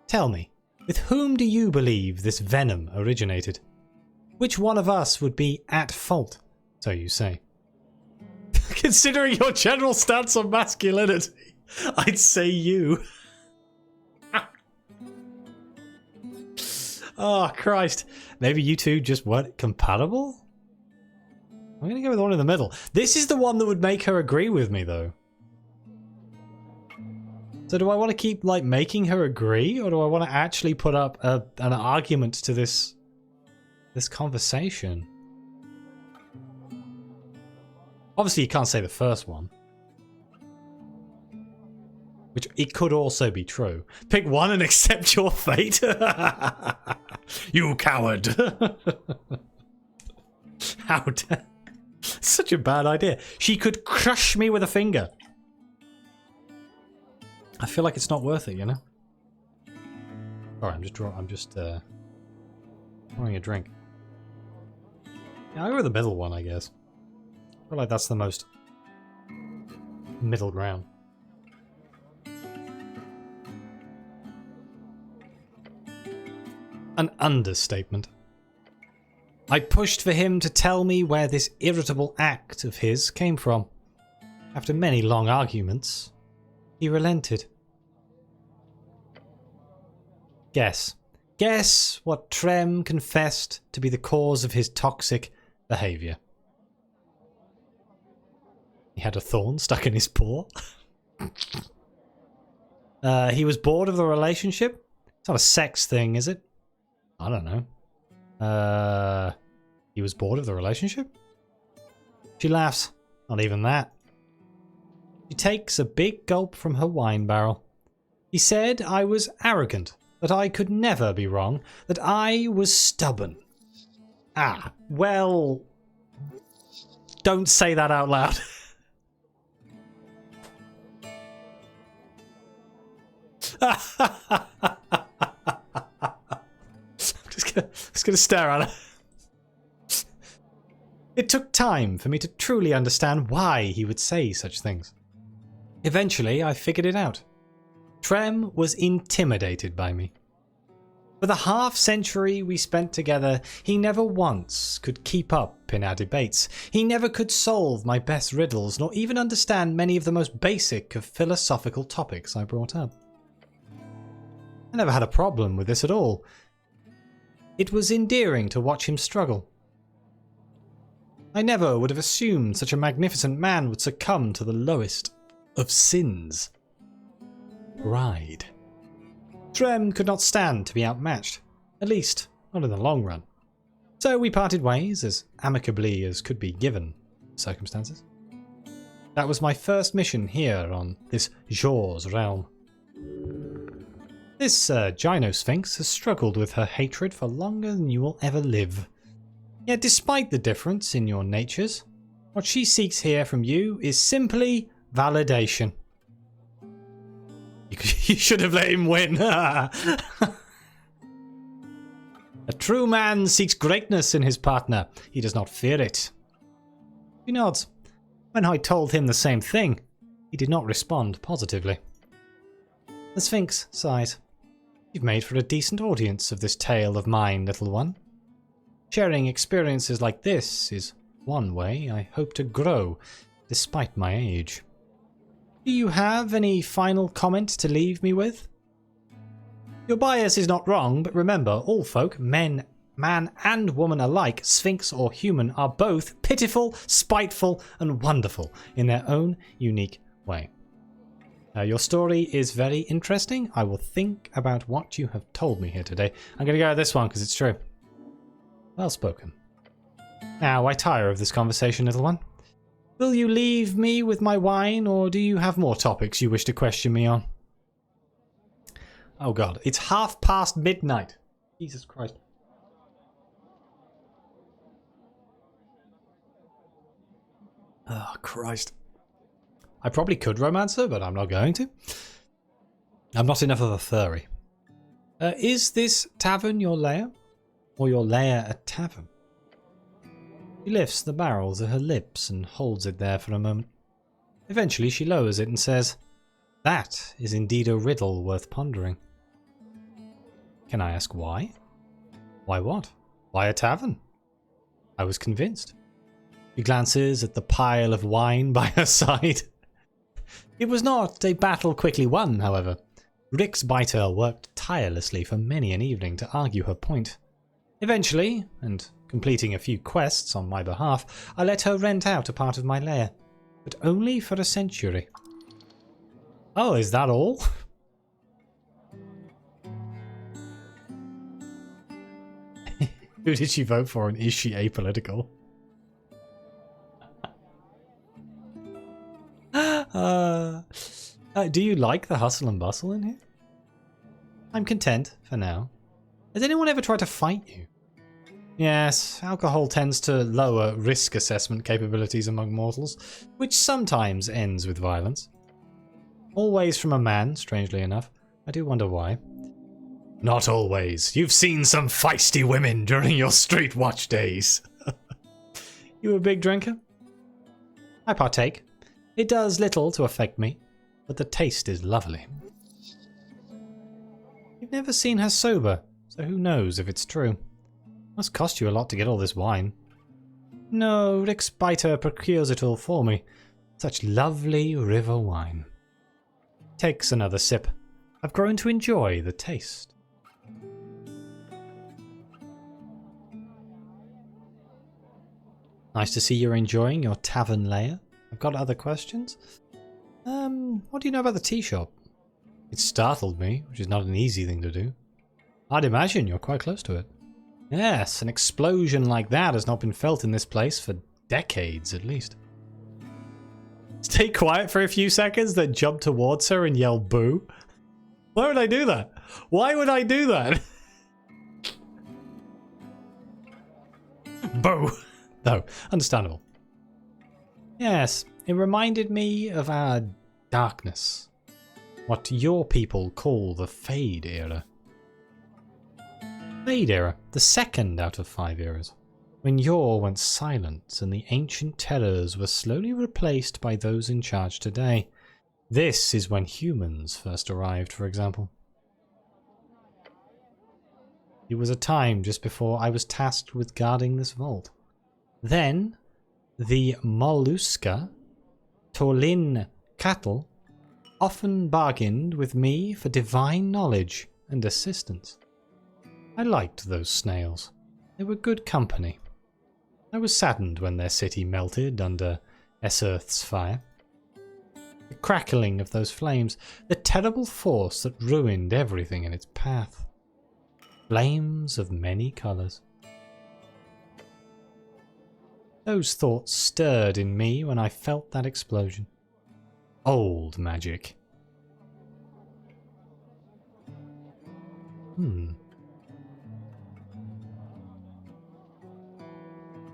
S1: Tell me, with whom do you believe this venom originated? Which one of us would be at fault, so you say? Considering your general stance on masculinity, I'd say you. Oh, Christ. Maybe you two just weren't compatible? I'm going to go with one in the middle. This is the one that would make her agree with me, though. So do I want to keep, like, making her agree? Or do I want to actually put up an argument to this conversation? Obviously, you can't say the first one. Which, it could also be true. Pick one and accept your fate. You coward. How dare... Such a bad idea. She could crush me with a finger. I feel like it's not worth it, you know? Alright, I'm just pouring a drink. Yeah, I'll go with the middle one, I guess. I feel like that's the most middle ground. An understatement. I pushed for him to tell me where this irritable act of his came from. After many long arguments, he relented. Guess. Guess what Trem confessed to be the cause of his toxic behaviour. He had a thorn stuck in his paw. He was bored of the relationship? It's not a sex thing, is it? I don't know. He was bored of the relationship? She laughs. Not even that. She takes a big gulp from her wine barrel. He said I was arrogant, that I could never be wrong, that I was stubborn. Ah, well... Don't say that out loud. I'm just gonna stare at her. It took time for me to truly understand why he would say such things. Eventually, I figured it out. Trem was intimidated by me. For the half-century we spent together, he never once could keep up in our debates. He never could solve my best riddles, nor even understand many of the most basic of philosophical topics I brought up. I never had a problem with this at all. It was endearing to watch him struggle. I never would have assumed such a magnificent man would succumb to the lowest of sins. Pride. Trem could not stand to be outmatched, at least not in the long run. So we parted ways as amicably as could be given circumstances. That was my first mission here on this Jaws realm. This Gynosphinx has struggled with her hatred for longer than you will ever live. Yet despite the difference in your natures, what she seeks here from you is simply validation. You should have let him win. A true man seeks greatness in his partner. He does not fear it. He nods. When I told him the same thing, he did not respond positively. The Sphinx sighed. You've made for a decent audience of this tale of mine, little one. Sharing experiences like this is one way I hope to grow, despite my age. Do you have any final comment to leave me with? Your bias is not wrong, but remember, all folk, man and woman alike, Sphinx or human, are both pitiful, spiteful, and wonderful in their own unique way. Your story is very interesting. I will think about what you have told me here today. I'm going to go with this one because it's true. Well spoken. Now, I tire of this conversation, little one. Will you leave me with my wine, or do you have more topics you wish to question me on? Oh god, it's midnight. Jesus Christ. Oh Christ. I probably could romance her, but I'm not going to. I'm not enough of a furry. Is this tavern your lair? Or your lair a tavern? She lifts the barrel to her lips and holds it there for a moment. Eventually she lowers it and says, "That is indeed a riddle worth pondering." Can I ask why? Why what? Why a tavern? I was convinced. She glances at the pile of wine by her side. It was not a battle quickly won, however. Rick's biter worked tirelessly for many an evening to argue her point. Eventually, and completing a few quests on my behalf, I let her rent out a part of my lair, but only for a century. Oh, is that all? Who did she vote for, and is she apolitical? Do you like the hustle and bustle in here? I'm content for now. Has anyone ever tried to fight you? Yes, alcohol tends to lower risk assessment capabilities among mortals, which sometimes ends with violence. Always from a man, strangely enough. I do wonder why. Not always. You've seen some feisty women during your street watch days. You a big drinker? I partake. It does little to affect me, but the taste is lovely. You've never seen her sober, so who knows if it's true. Must cost you a lot to get all this wine. No, Rick's biter procures it all for me. Such lovely river wine. Takes another sip. I've grown to enjoy the taste. Nice to see you're enjoying your tavern lair. I've got other questions. What do you know about the tea shop? It startled me, which is not an easy thing to do. I'd imagine you're quite close to it. Yes, an explosion like that has not been felt in this place for decades at least. Stay quiet for a few seconds, then jump towards her and yell boo. Why would I do that? Why would I do that? Boo! No, understandable. Yes, it reminded me of our darkness. What your people call the Fade era. Fade era, the second out of 5 eras. When Yor went silent and the ancient terrors were slowly replaced by those in charge today. This is when humans first arrived, for example. It was a time just before I was tasked with guarding this vault. Then, the Molluska, Tolin cattle, often bargained with me for divine knowledge and assistance. I liked those snails. They were good company. I was saddened when their city melted under Esoth's fire. The crackling of those flames, the terrible force that ruined everything in its path. Flames of many colours. Those thoughts stirred in me when I felt that explosion. Old magic.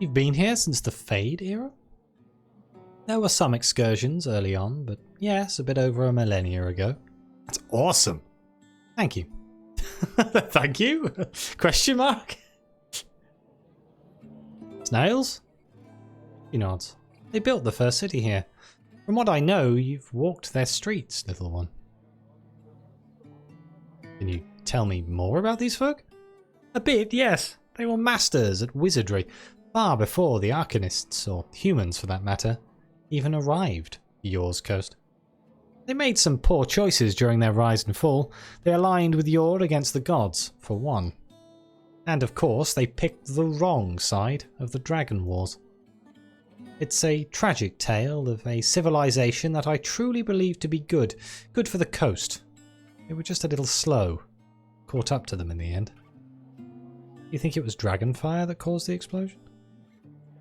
S1: You've been here since the Fade era? There were some excursions early on, but yes, a bit over a millennia ago. That's awesome. Thank you. Thank you? Question mark? Snails? He nods. They built the first city here. From what I know, you've walked their streets, little one. Can you tell me more about these folk? A bit, yes. They were masters at wizardry, far before the Arcanists, or humans for that matter, even arrived to Yor's coast. They made some poor choices during their rise and fall. They aligned with Yor against the gods, for one. And of course, they picked the wrong side of the Dragon Wars. It's a tragic tale of a civilization that I truly believe to be good. Good for the coast. They were just a little slow. Caught up to them in the end. You think it was dragonfire that caused the explosion?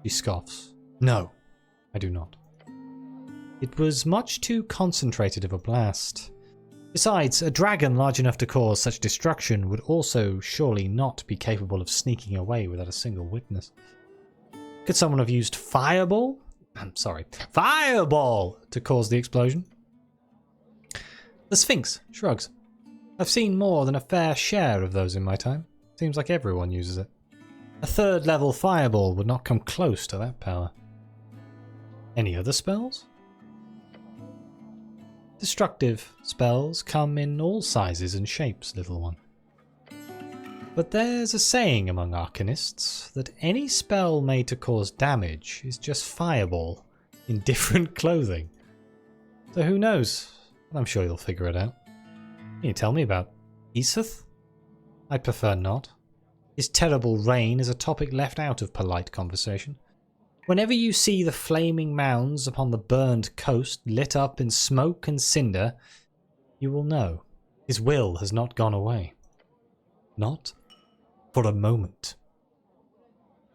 S1: She scoffs. No, I do not. It was much too concentrated of a blast. Besides, a dragon large enough to cause such destruction would also surely not be capable of sneaking away without a single witness. Could someone have used fireball? Fireball to cause the explosion? The Sphinx shrugs. I've seen more than a fair share of those in my time. Seems like everyone uses it. A third level fireball would not come close to that power. Any other spells? Destructive spells come in all sizes and shapes, little one. But there's a saying among Arcanists that any spell made to cause damage is just fireball in different clothing. So who knows? I'm sure you'll figure it out. Can you tell me about Esoth? I'd prefer not. His terrible reign is a topic left out of polite conversation. Whenever you see the flaming mounds upon the burned coast lit up in smoke and cinder, you will know his will has not gone away. Not for a moment.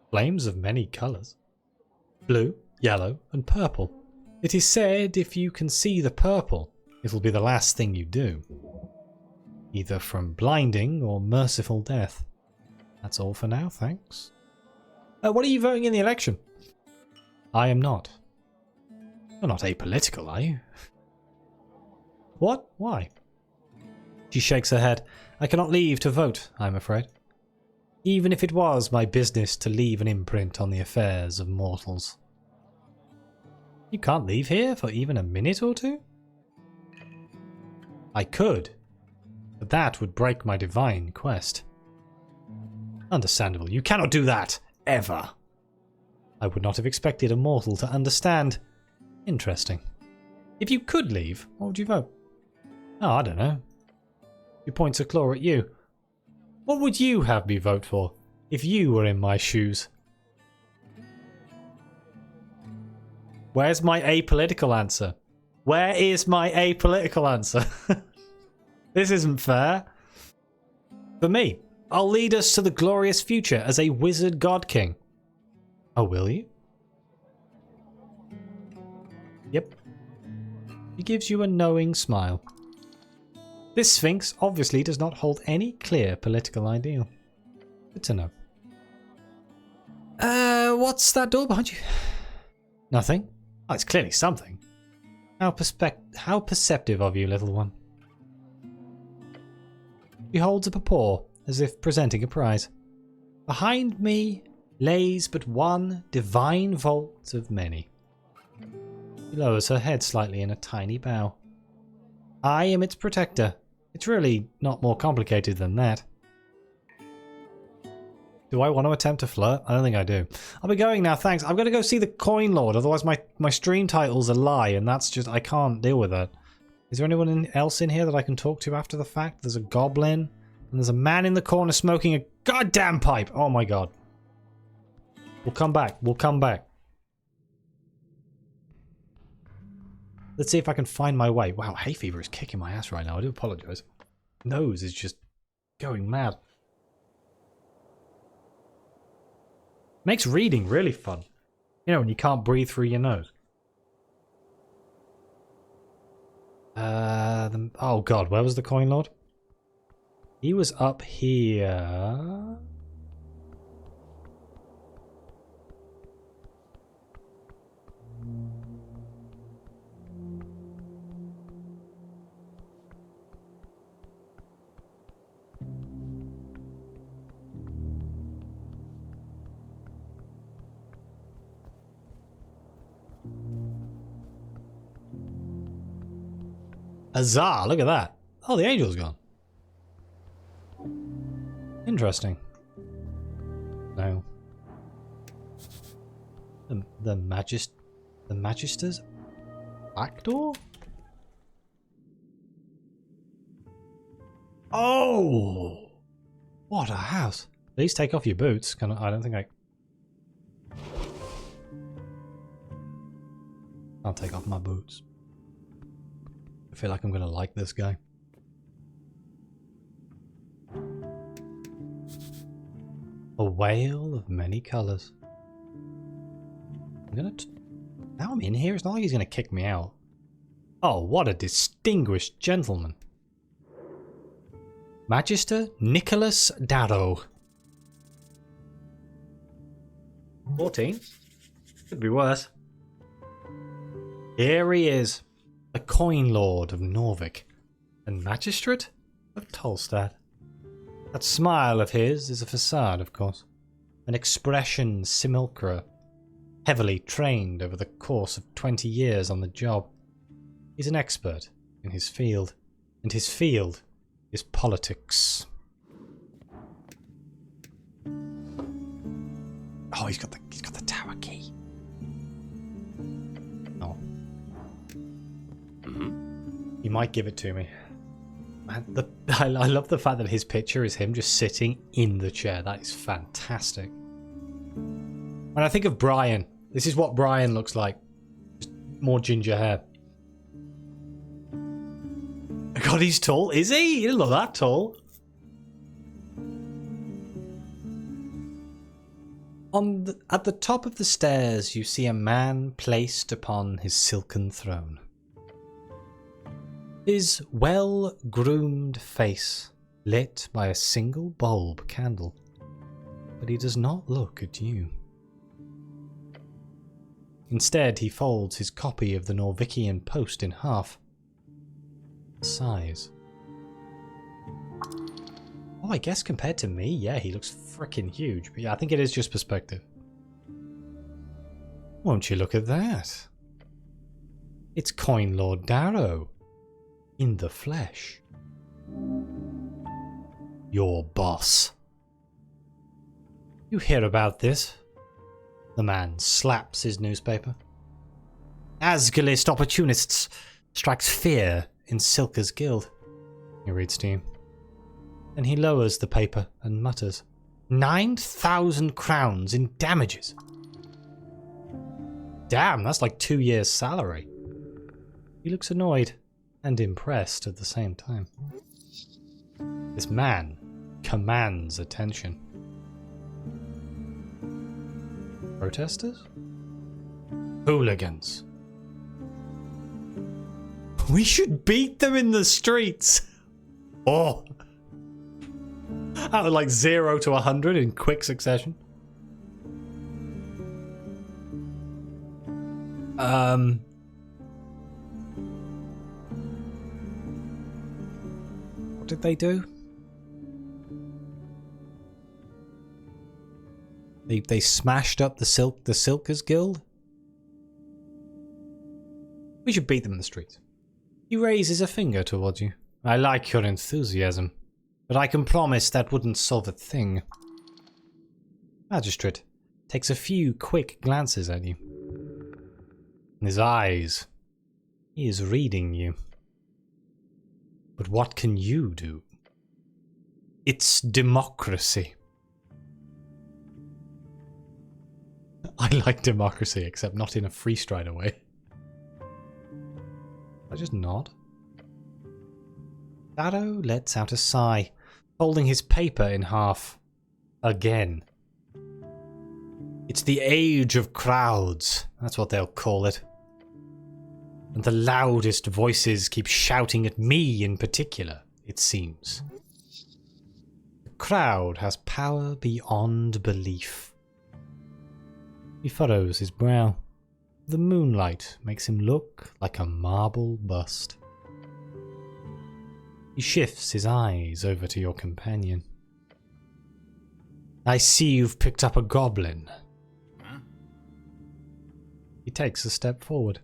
S1: Flames of many colours. Blue, yellow and purple. It is said if you can see the purple, it'll be the last thing you do. Either from blinding or merciful death. That's all for now, thanks. What are you voting in the election? I am not. You're not apolitical, are you? What? Why? She shakes her head. I cannot leave to vote, I'm afraid. Even if it was my business to leave an imprint on the affairs of mortals. You can't leave here for even a minute or two? I could, but that would break my divine quest. Understandable. You cannot do that, ever. I would not have expected a mortal to understand. Interesting. If you could leave, what would you vote? Oh, I don't know. She points a claw at you. What would you have me vote for if you were in my shoes? Where's my apolitical answer? Where is my apolitical answer? This isn't fair. For me, I'll lead us to the glorious future as a wizard god king. Oh, will you? Yep. He gives you a knowing smile. This Sphinx obviously does not hold any clear political ideal. Good to know. What's that door behind you? Nothing. Oh, it's clearly something. How perceptive of you, little one. She holds up a paw, as if presenting a prize. Behind me lays but one divine vault of many. She lowers her head slightly in a tiny bow. I am its protector. It's really not more complicated than that. Do I want to attempt to flirt? I don't think I do. I'll be going now, thanks. I've got to go see the Coin Lord, otherwise my stream title's a lie, and that's just... I can't deal with that. Is there anyone else in here that I can talk to after the fact? There's a goblin, and there's a man in the corner smoking a goddamn pipe! Oh my god. We'll come back. We'll come back. Let's see if I can find my way. Wow, hay fever is kicking my ass right now. I do apologize. Nose is just going mad. Makes reading really fun. You know, when you can't breathe through your nose. Oh god, where was the Coin Lord? He was up here. Huzzah, look at that. Oh, the angel's gone. Interesting. No. The Magister's back door? Oh! What a house. Please take off your boots. I don't think I... I'll take off my boots. I feel like I'm gonna like this guy. A whale of many colours. I'm gonna... Now I'm in here, it's not like he's gonna kick me out. Oh, what a distinguished gentleman. Magister Nicholas Darrow. 14? Could be worse. Here he is. The Coin Lord of Norvik, and Magistrate of Tolstad. That smile of his is a facade, of course, an expression simulacra, heavily trained over the course of 20 years on the job. He's an expert in his field, and his field is politics. Oh, he's got the tower key. Oh. He might give it to me. Man, I love the fact that his picture is him just sitting in the chair. That is fantastic. When I think of Brian, this is what Brian looks like. Just more ginger hair. God, he's tall. Is he? He doesn't look that tall. At the top of the stairs, you see a man placed upon his silken throne. His well-groomed face lit by a single bulb candle, but he does not look at you. Instead, he folds his copy of the Norvikian Post in half. Sighs. Oh, I guess compared to me, yeah, he looks freaking huge. But yeah, I think it is just perspective. Won't you look at that? It's Coin Lord Darrow. In the flesh. Your boss. You hear about this? The man slaps his newspaper. Asgalist opportunists strikes fear in Silka's guild. He reads to you. Then he lowers the paper and mutters, 9,000 crowns in damages. Damn, that's like 2 years' salary. He looks annoyed and impressed at the same time. This man commands attention. Protesters? Hooligans. We should beat them in the streets. Oh. Out of like 0 to 100 in quick succession. What did they do? They smashed up the Silkers Guild? We should beat them in the streets. He raises a finger towards you. I like your enthusiasm, but I can promise that wouldn't solve a thing. Magistrate takes a few quick glances at you. In his eyes, he is reading you. But what can you do? It's democracy. I like democracy, except not in a free strider way. I just nod. Shadow lets out a sigh, folding his paper in half. Again. It's the age of crowds, that's what they'll call it. And the loudest voices keep shouting at me in particular, it seems. The crowd has power beyond belief. He furrows his brow. The moonlight makes him look like a marble bust. He shifts his eyes over to your companion. I see you've picked up a goblin. Huh? He takes a step forward.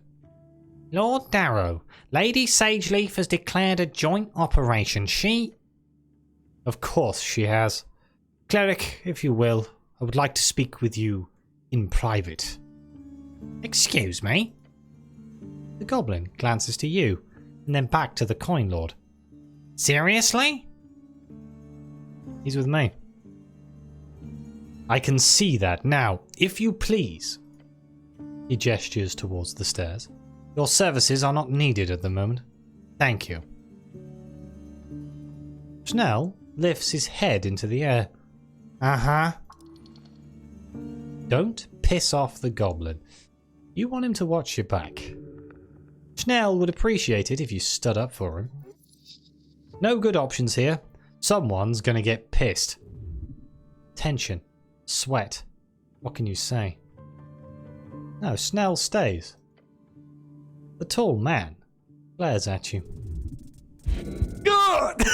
S1: Lord Darrow, Lady Sageleaf has declared a joint operation. Of course she has. Cleric, if you will, I would like to speak with you in private. Excuse me? The goblin glances to you, and then back to the coin lord. Seriously? He's with me. I can see that now, if you please. He gestures towards the stairs. Your services are not needed at the moment. Thank you. Schnell lifts his head into the air. Uh-huh. Don't piss off the goblin. You want him to watch your back. Schnell would appreciate it if you stood up for him. No good options here. Someone's gonna get pissed. Tension. Sweat. What can you say? No, Schnell stays. The tall man glares at you. Good!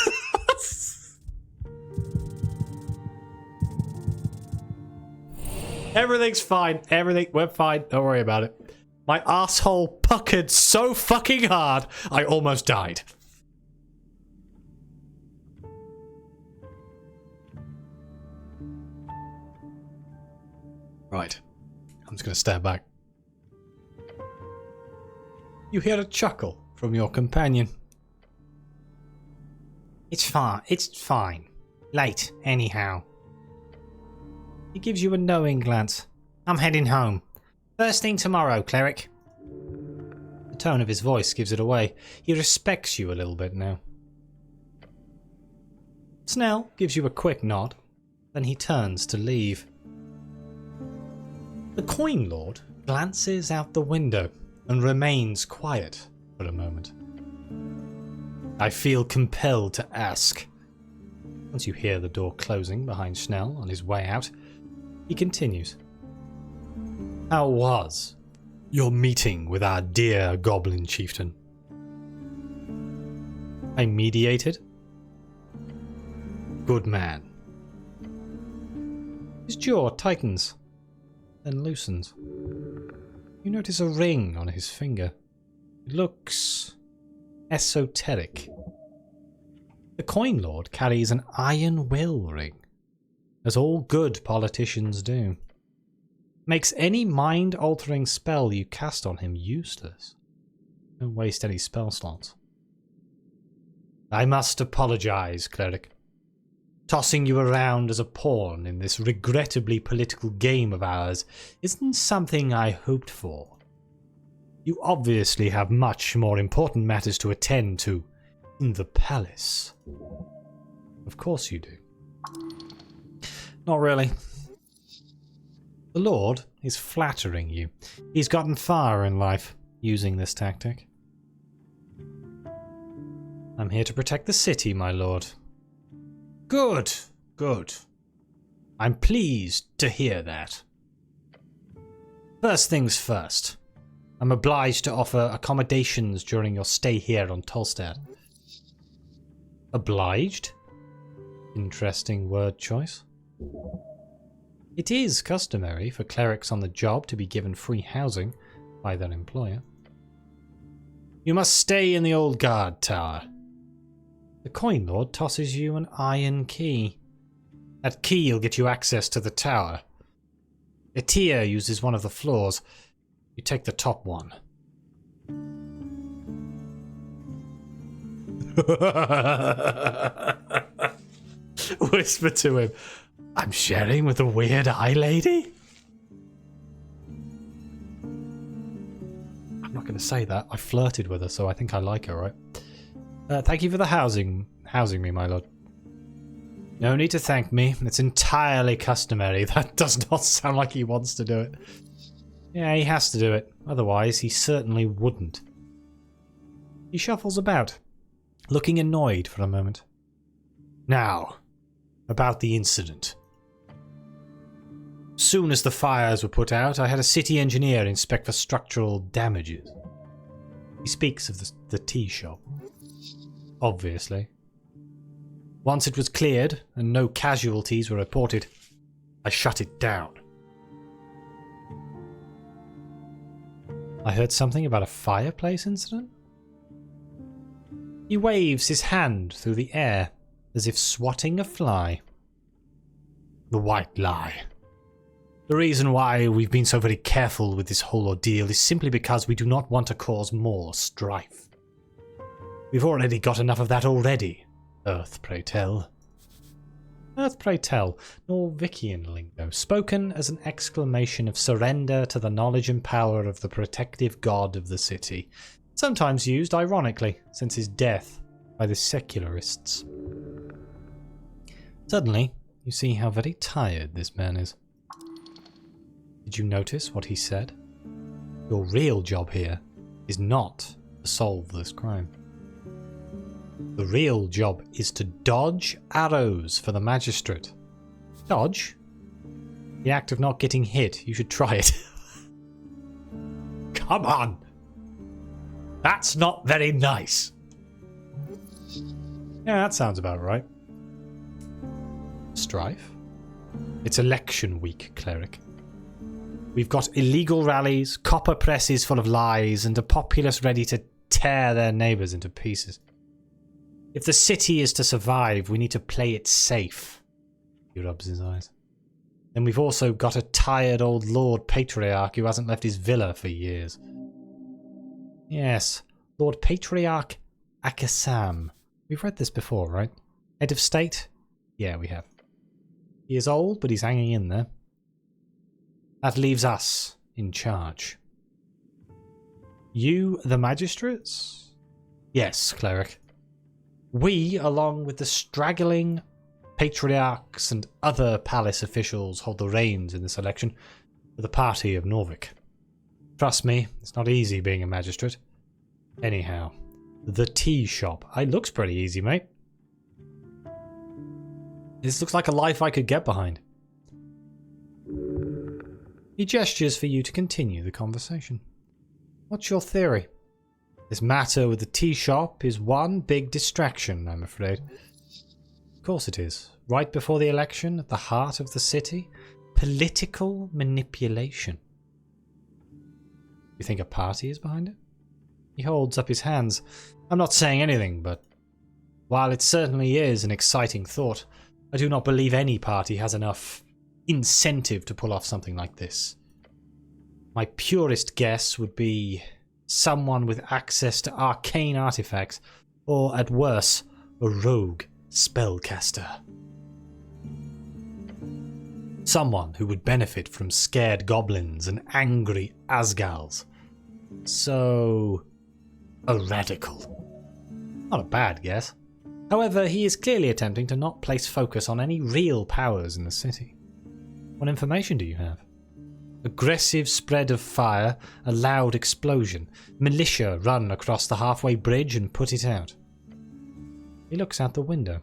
S1: Everything's fine. We're fine. Don't worry about it. My asshole puckered so fucking hard, I almost died. Right. I'm just going to stand back. You hear a chuckle from your companion. It's fine. It's fine. Late, anyhow. He gives you a knowing glance. I'm heading home. First thing tomorrow, cleric. The tone of his voice gives it away. He respects you a little bit now. Snell gives you a quick nod. Then he turns to leave. The coin lord glances out the window and remains quiet for a moment. I feel compelled to ask. Once you hear the door closing behind Schnell on his way out, he continues. How was your meeting with our dear goblin chieftain? I mediated. Good man. His jaw tightens, then loosens. You notice a ring on his finger. It looks esoteric. The coin lord carries an iron will ring, as all good politicians do. Makes any mind-altering spell you cast on him useless. Don't waste any spell slots. I must apologize, cleric. Tossing you around as a pawn in this regrettably political game of ours isn't something I hoped for. You obviously have much more important matters to attend to in the palace. Of course you do. Not really. The Lord is flattering you. He's gotten far in life using this tactic. I'm here to protect the city, my lord. Good, good. I'm pleased to hear that. First things first. I'm obliged to offer accommodations during your stay here on Tolstad. Obliged? Interesting word choice. It is customary for clerics on the job to be given free housing by their employer. You must stay in the old guard tower. The coin lord tosses you an iron key. That key will get you access to the tower. Etia uses one of the floors. You take the top one. Whisper to him, I'm sharing with the weird eye lady? I'm not going to say that. I flirted with her, so I think I like her, right? Thank you for the housing me, my lord. No need to thank me. It's entirely customary. That does not sound like he wants to do it. Yeah, he has to do it. Otherwise, he certainly wouldn't. He shuffles about, looking annoyed for a moment. Now, about the incident. Soon as the fires were put out, I had a city engineer inspect for structural damages. He speaks of the tea shop. Obviously. Once it was cleared and no casualties were reported, I shut it down. I heard something about a fireplace incident? He waves his hand through the air as if swatting a fly. The white lie. The reason why we've been so very careful with this whole ordeal is simply because we do not want to cause more strife. We've already got enough of that already, Earth, pray tell. Earth, pray tell, Norvikian lingo, spoken as an exclamation of surrender to the knowledge and power of the protective god of the city, sometimes used ironically since his death by the secularists. Suddenly, you see how very tired this man is. Did you notice what he said? Your real job here is not to solve this crime. The real job is to dodge arrows for the magistrate. Dodge? The act of not getting hit. You should try it. Come on! That's not very nice. Yeah, that sounds about right. Strife? It's election week, cleric. We've got illegal rallies, copper presses full of lies, and a populace ready to tear their neighbours into pieces. If the city is to survive, we need to play it safe. He rubs his eyes. Then we've also got a tired old Lord Patriarch who hasn't left his villa for years. Yes, Lord Patriarch Akasam. We've read this before, right? Head of state? Yeah, we have. He is old, but he's hanging in there. That leaves us in charge. You, the magistrates? Yes, cleric. We, along with the straggling patriarchs and other palace officials, hold the reins in this election for the party of Norvik. Trust me, it's not easy being a magistrate. Anyhow, the tea shop. It looks pretty easy, mate. This looks like a life I could get behind. He gestures for you to continue the conversation. What's your theory? This matter with the tea shop is one big distraction, I'm afraid. Of course it is. Right before the election, at the heart of the city, political manipulation. You think a party is behind it? He holds up his hands. I'm not saying anything, but while it certainly is an exciting thought, I do not believe any party has enough incentive to pull off something like this. My purest guess would be someone with access to arcane artifacts, or at worst, a rogue spellcaster. Someone who would benefit from scared goblins and angry Asgals. So, a radical. Not a bad guess. However, he is clearly attempting to not place focus on any real powers in the city. What information do you have? Aggressive spread of fire, a loud explosion, militia run across the halfway bridge and put it out. He looks out the window.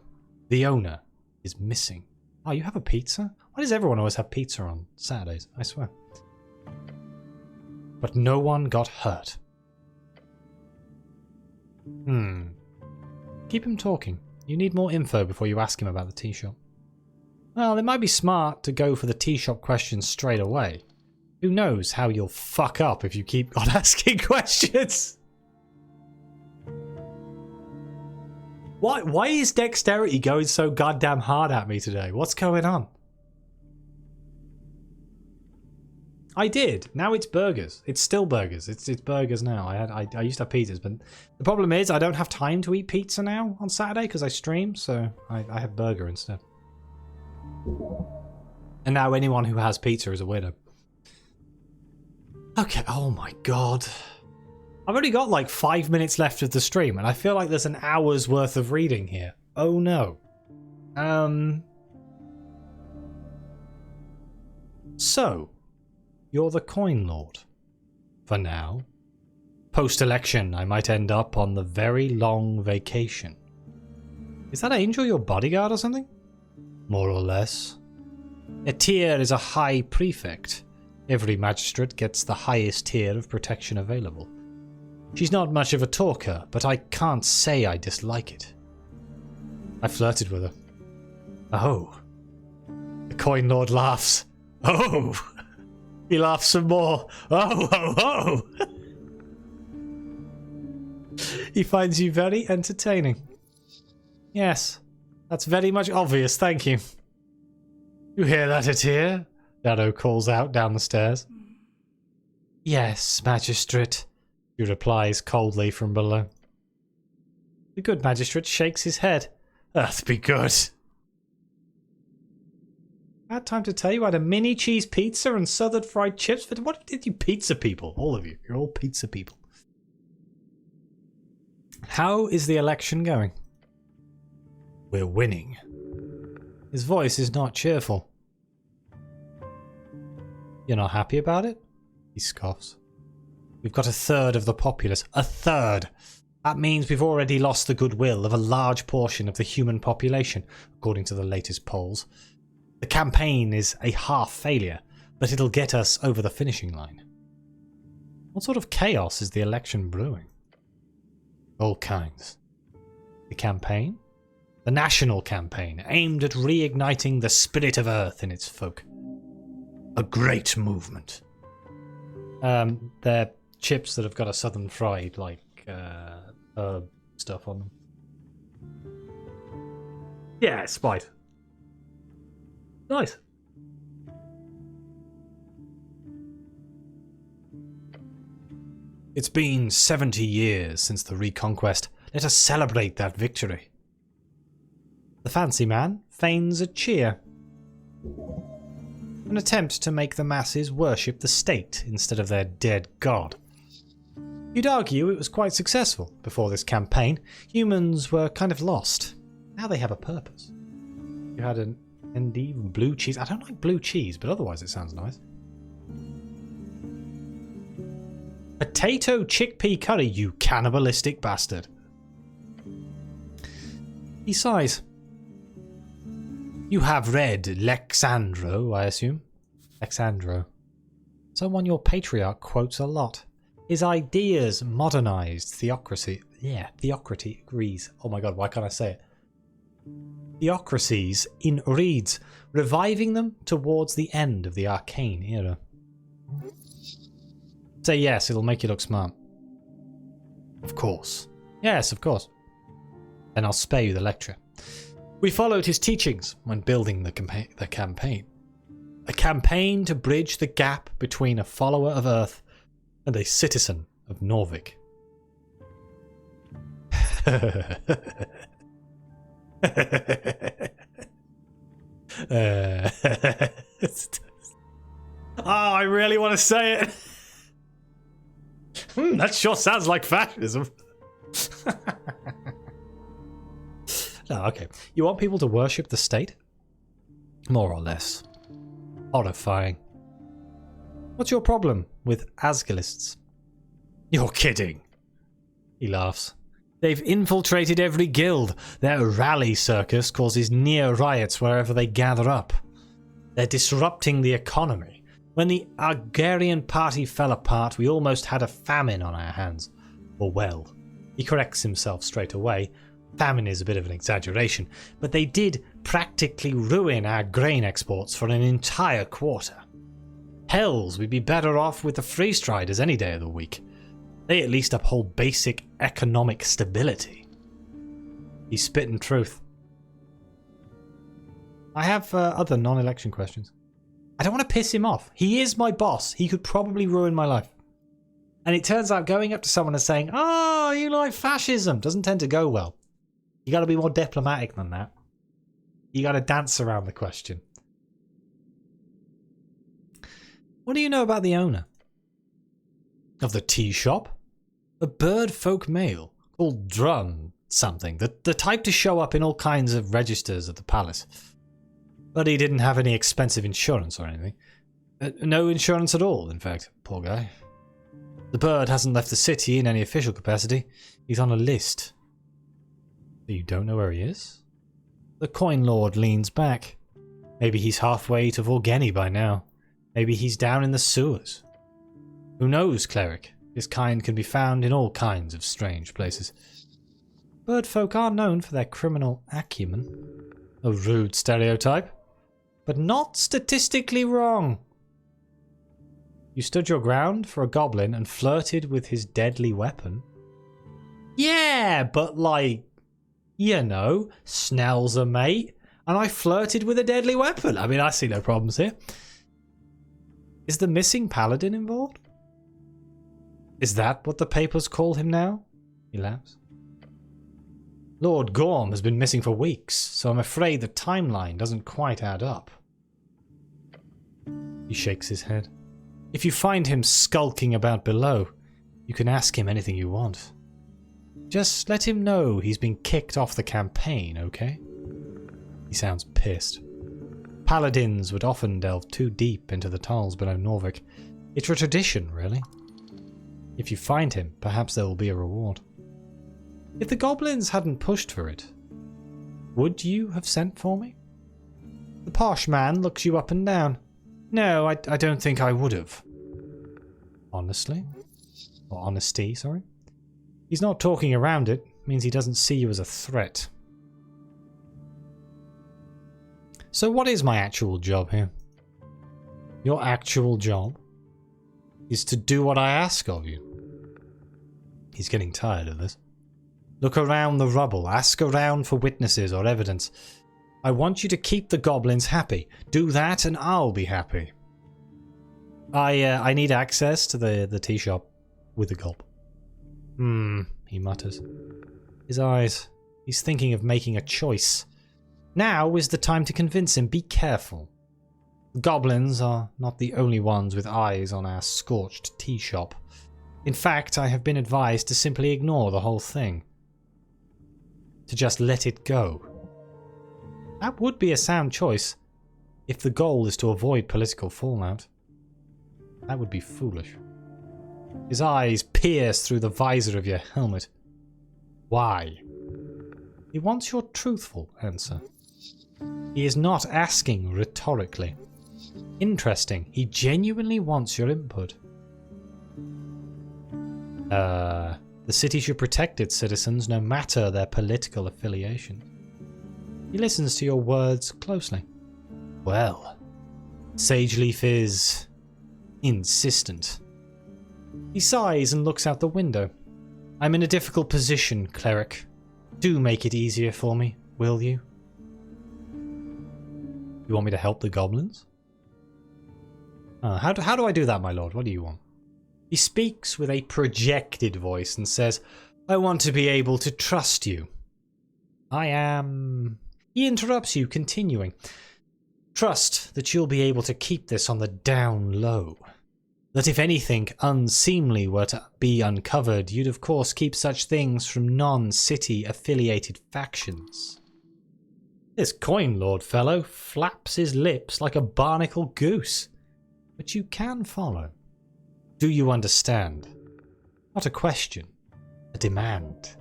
S1: The owner is missing. Oh, you have a pizza? Why does everyone always have pizza on Saturdays? I swear. But no one got hurt. Keep him talking. You need more info before you ask him about the tea shop. Well, it might be smart to go for the tea shop questions straight away. Who knows how you'll fuck up if you keep on asking questions? Why is dexterity going so goddamn hard at me today? What's going on? I did. Now it's burgers. It's still burgers. It's burgers now. I used to have pizzas, but the problem is I don't have time to eat pizza now on Saturday because I stream, so I have burger instead. And now anyone who has pizza is a winner. Okay, oh my god. I've only got like 5 minutes left of the stream, and I feel like there's an hour's worth of reading here. Oh no. So, you're the coin lord. For now. Post-election, I might end up on the very long vacation. Is that Angel your bodyguard or something? More or less. A tier is a high prefect. Every magistrate gets the highest tier of protection available. She's not much of a talker, but I can't say I dislike it. I flirted with her. Oh. The coin lord laughs. Oh! He laughs some more. Oh, oh, oh! He finds you very entertaining. Yes, that's very much obvious, thank you. You hear that, Atir? Shadow calls out down the stairs. Yes, magistrate, he replies coldly from below. The good magistrate shakes his head. Earth be good. I had time to tell you I had a mini cheese pizza and southern fried chips. But what did you pizza people? All of you. You're all pizza people. How is the election going? We're winning. His voice is not cheerful. You're not happy about it? He scoffs. We've got a third of the populace. A third! That means we've already lost the goodwill of a large portion of the human population, according to the latest polls. The campaign is a half failure, but it'll get us over the finishing line. What sort of chaos is the election brewing? All kinds. The campaign? The national campaign, aimed at reigniting the spirit of Earth in its folk. A great movement. They're chips that have got a southern fried, like, herb stuff on them. Yeah, it's spice. Nice. It's been 70 years since the Reconquest. Let us celebrate that victory. The fancy man feigns a cheer. An attempt to make the masses worship the state instead of their dead god. You'd argue it was quite successful before this campaign. Humans were kind of lost. Now they have a purpose. You had an ND blue cheese. I don't like blue cheese, but otherwise it sounds nice. Potato chickpea curry, you cannibalistic bastard. He sighs. You have read Lexandro, I assume? Lexandro. Someone your patriarch quotes a lot. His ideas modernized theocracy. Yeah, theocracy agrees. Oh my god, why can't I say it? Theocracies in reeds, reviving them towards the end of the arcane era. Say yes, it'll make you look smart. Of course. Yes, of course. Then I'll spare you the lecture. We followed his teachings when building the campaign. A campaign to bridge the gap between a follower of Earth and a citizen of Norvik. Oh, I really want to say it. That sure sounds like fascism. No, okay. You want people to worship the state? More or less. Horrifying. What's your problem with Asgilists? You're kidding. He laughs. They've infiltrated every guild. Their rally circus causes near riots wherever they gather up. They're disrupting the economy. When the Argarian party fell apart, we almost had a famine on our hands. Or well, he corrects himself straight away. Famine is a bit of an exaggeration, but they did practically ruin our grain exports for an entire quarter. Hells, we'd be better off with the Freestriders any day of the week. They at least uphold basic economic stability. He's spitting truth. I have other non-election questions. I don't want to piss him off. He is my boss. He could probably ruin my life. And it turns out going up to someone and saying, "Oh, you like fascism," doesn't tend to go well. You got to be more diplomatic than that. You got to dance around the question. What do you know about the owner of the tea shop? A bird folk male called Drun something. The type to show up in all kinds of registers at the palace. But he didn't have any expensive insurance or anything. No insurance at all, in fact. Poor guy. The bird hasn't left the city in any official capacity. He's on a list. You don't know where he is? The coin lord leans back. Maybe he's halfway to Vorgeni by now. Maybe he's down in the sewers. Who knows, cleric? His kind can be found in all kinds of strange places. Bird folk are known for their criminal acumen. A rude stereotype, but not statistically wrong. You stood your ground for a goblin and flirted with his deadly weapon? Yeah, but like, you know, Snell's a mate, and I flirted with a deadly weapon. I mean, I see no problems here. Is the missing paladin involved? Is that what the papers call him now? He laughs. Lord Gorm has been missing for weeks, so I'm afraid the timeline doesn't quite add up. He shakes his head. If you find him skulking about below, you can ask him anything you want. Just let him know he's been kicked off the campaign, okay? He sounds pissed. Paladins would often delve too deep into the tunnels below Norvik. It's a tradition, really. If you find him, perhaps there will be a reward. If the goblins hadn't pushed for it, would you have sent for me? The posh man looks you up and down. No, I don't think I would have. Honestly? Or honesty, sorry. He's not talking around it. Means he doesn't see you as a threat. So what is my actual job here? Your actual job is to do what I ask of you. He's getting tired of this. Look around the rubble. Ask around for witnesses or evidence. I want you to keep the goblins happy. Do that and I'll be happy. I need access to the tea shop with a gulp. He mutters. His eyes. He's thinking of making a choice. Now is the time to convince him. Be careful. The goblins are not the only ones with eyes on our scorched tea shop. In fact, I have been advised to simply ignore the whole thing. To just let it go. That would be a sound choice if the goal is to avoid political fallout. That would be foolish. His eyes pierce through the visor of your helmet. Why? He wants your truthful answer. He is not asking rhetorically. Interesting. He genuinely wants your input. The city should protect its citizens no matter their political affiliation. He listens to your words closely. Well, Sageleaf is insistent. He sighs and looks out the window. I'm in a difficult position, cleric. Do make it easier for me, will you? You want me to help the goblins? How do I do that, my lord? What do you want? He speaks with a projected voice and says, I want to be able to trust you. I am... He interrupts you, continuing. Trust that you'll be able to keep this on the down low. That if anything unseemly were to be uncovered, you'd of course keep such things from non-city affiliated factions. This coin lord fellow flaps his lips like a barnacle goose. But you can follow. Do you understand? Not a question, a demand.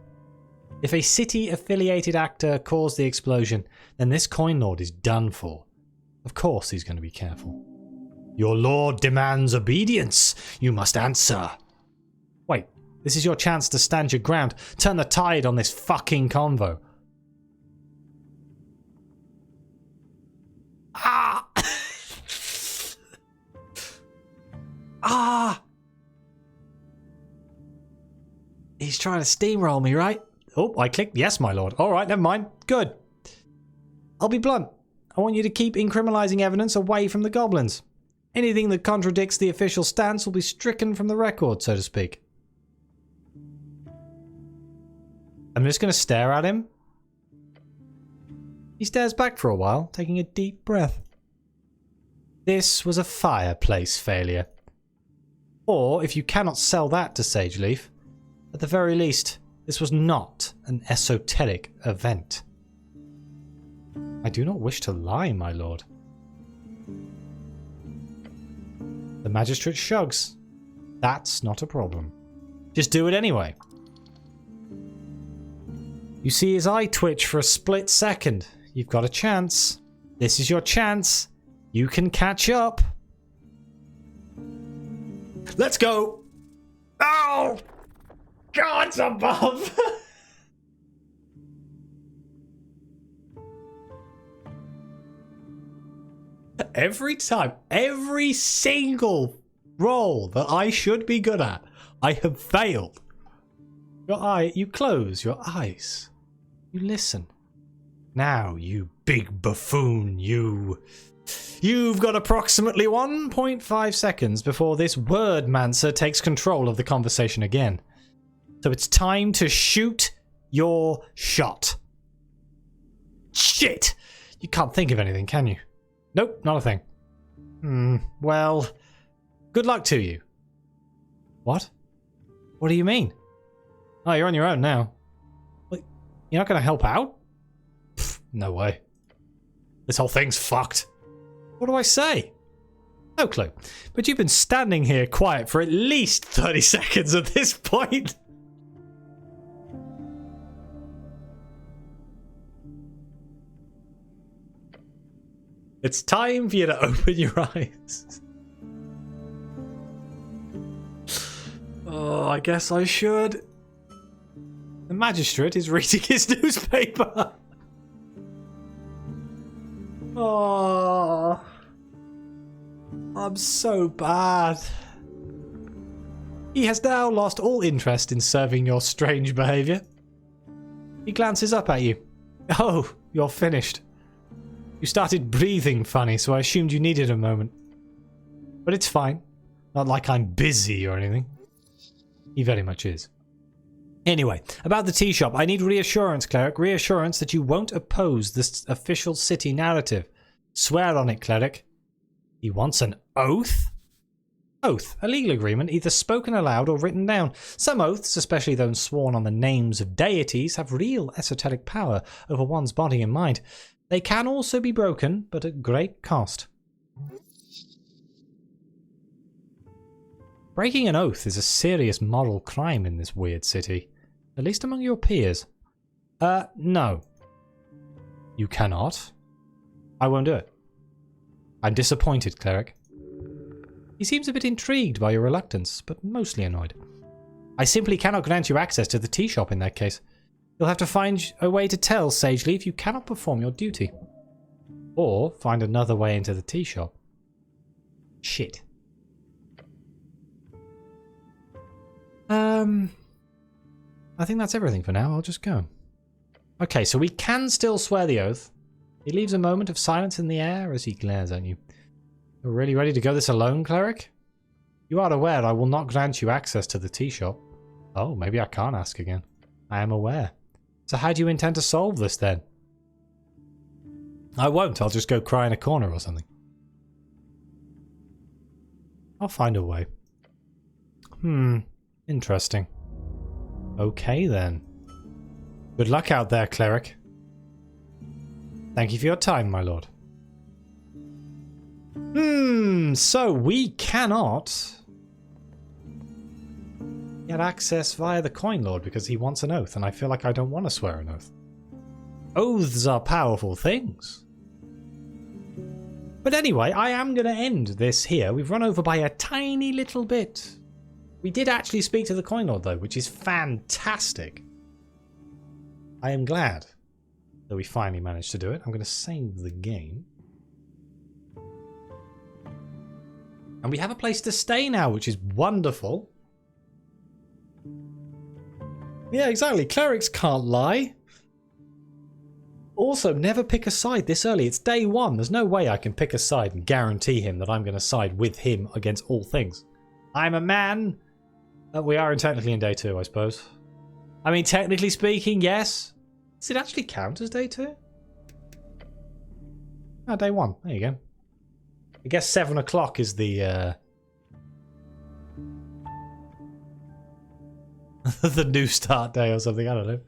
S1: If a city-affiliated actor caused the explosion, then this coin lord is done for. Of course he's going to be careful. Your lord demands obedience. You must answer. Wait, this is your chance to stand your ground. Turn the tide on this fucking convo. Ah! Ah! He's trying to steamroll me, right? Oh, I clicked yes, my lord. All right, never mind. Good. I'll be blunt. I want you to keep incriminating evidence away from the goblins. Anything that contradicts the official stance will be stricken from the record, so to speak. I'm just going to stare at him. He stares back for a while, taking a deep breath. This was a fireplace failure. Or, if you cannot sell that to Sageleaf, at the very least, this was not an esoteric event. I do not wish to lie, my lord. The magistrate shrugs. That's not a problem. Just do it anyway. You see his eye twitch for a split second. You've got a chance. This is your chance. You can catch up. Let's go. Oh! God's above! Every time, every single roll that I should be good at, I have failed. You close your eyes. You listen. Now, you big buffoon, you've got approximately 1.5 seconds before this word mancer takes control of the conversation again. So it's time to shoot your shot. Shit! You can't think of anything, can you? Nope, not a thing. Well, good luck to you. What? What do you mean? Oh, you're on your own now. What? You're not going to help out? Pfft, no way. This whole thing's fucked. What do I say? No clue. But you've been standing here quiet for at least 30 seconds at this point. It's time for you to open your eyes. Oh, I guess I should. The magistrate is reading his newspaper. Oh, I'm so bad. He has now lost all interest in serving your strange behaviour. He glances up at you. Oh, you're finished. You started breathing funny, so I assumed you needed a moment. But it's fine. Not like I'm busy or anything. He very much is. Anyway, about the tea shop, I need reassurance, cleric. Reassurance that you won't oppose this official city narrative. Swear on it, cleric. He wants an oath? Oath, a legal agreement either spoken aloud or written down. Some oaths, especially those sworn on the names of deities, have real esoteric power over one's body and mind. They can also be broken, but at great cost. Breaking an oath is a serious moral crime in this weird city. At least among your peers. No. You cannot? I won't do it. I'm disappointed, cleric. He seems a bit intrigued by your reluctance, but mostly annoyed. I simply cannot grant you access to the tea shop in that case. You'll have to find a way to tell Sageleaf you cannot perform your duty. Or find another way into the tea shop. Shit. I think that's everything for now. I'll just go. Okay, so we can still swear the oath. He leaves a moment of silence in the air as he glares at you. You're really ready to go this alone, cleric? You are aware I will not grant you access to the tea shop. Oh, maybe I can't ask again. I am aware. So how do you intend to solve this then? I won't. I'll just go cry in a corner or something. I'll find a way. Interesting. Okay then. Good luck out there, cleric. Thank you for your time, my lord. So we cannot get access via the coin lord because he wants an oath, and I feel like I don't want to swear an oath. Oaths are powerful things. But anyway, I am going to end this here. We've run over by a tiny little bit. We did actually speak to the coin lord though, which is fantastic. I am glad that we finally managed to do it. I'm going to save the game. And we have a place to stay now, which is wonderful. Yeah, exactly. Clerics can't lie. Also, never pick a side this early. It's day one. There's no way I can pick a side and guarantee him that I'm going to side with him against all things. I'm a man. We are technically in day two, I suppose. I mean, technically speaking, yes. Does it actually count as day two? Oh, day one. There you go. I guess 7 o'clock is the the new start day or something. I don't know.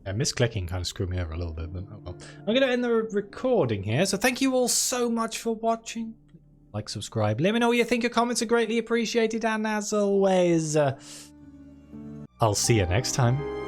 S1: Yeah, misclicking kind of screwed me over a little bit, but oh well. I'm going to end the recording here, so thank you all so much for watching. Like, subscribe, let me know what you think. Your comments are greatly appreciated, and as always, I'll see you next time.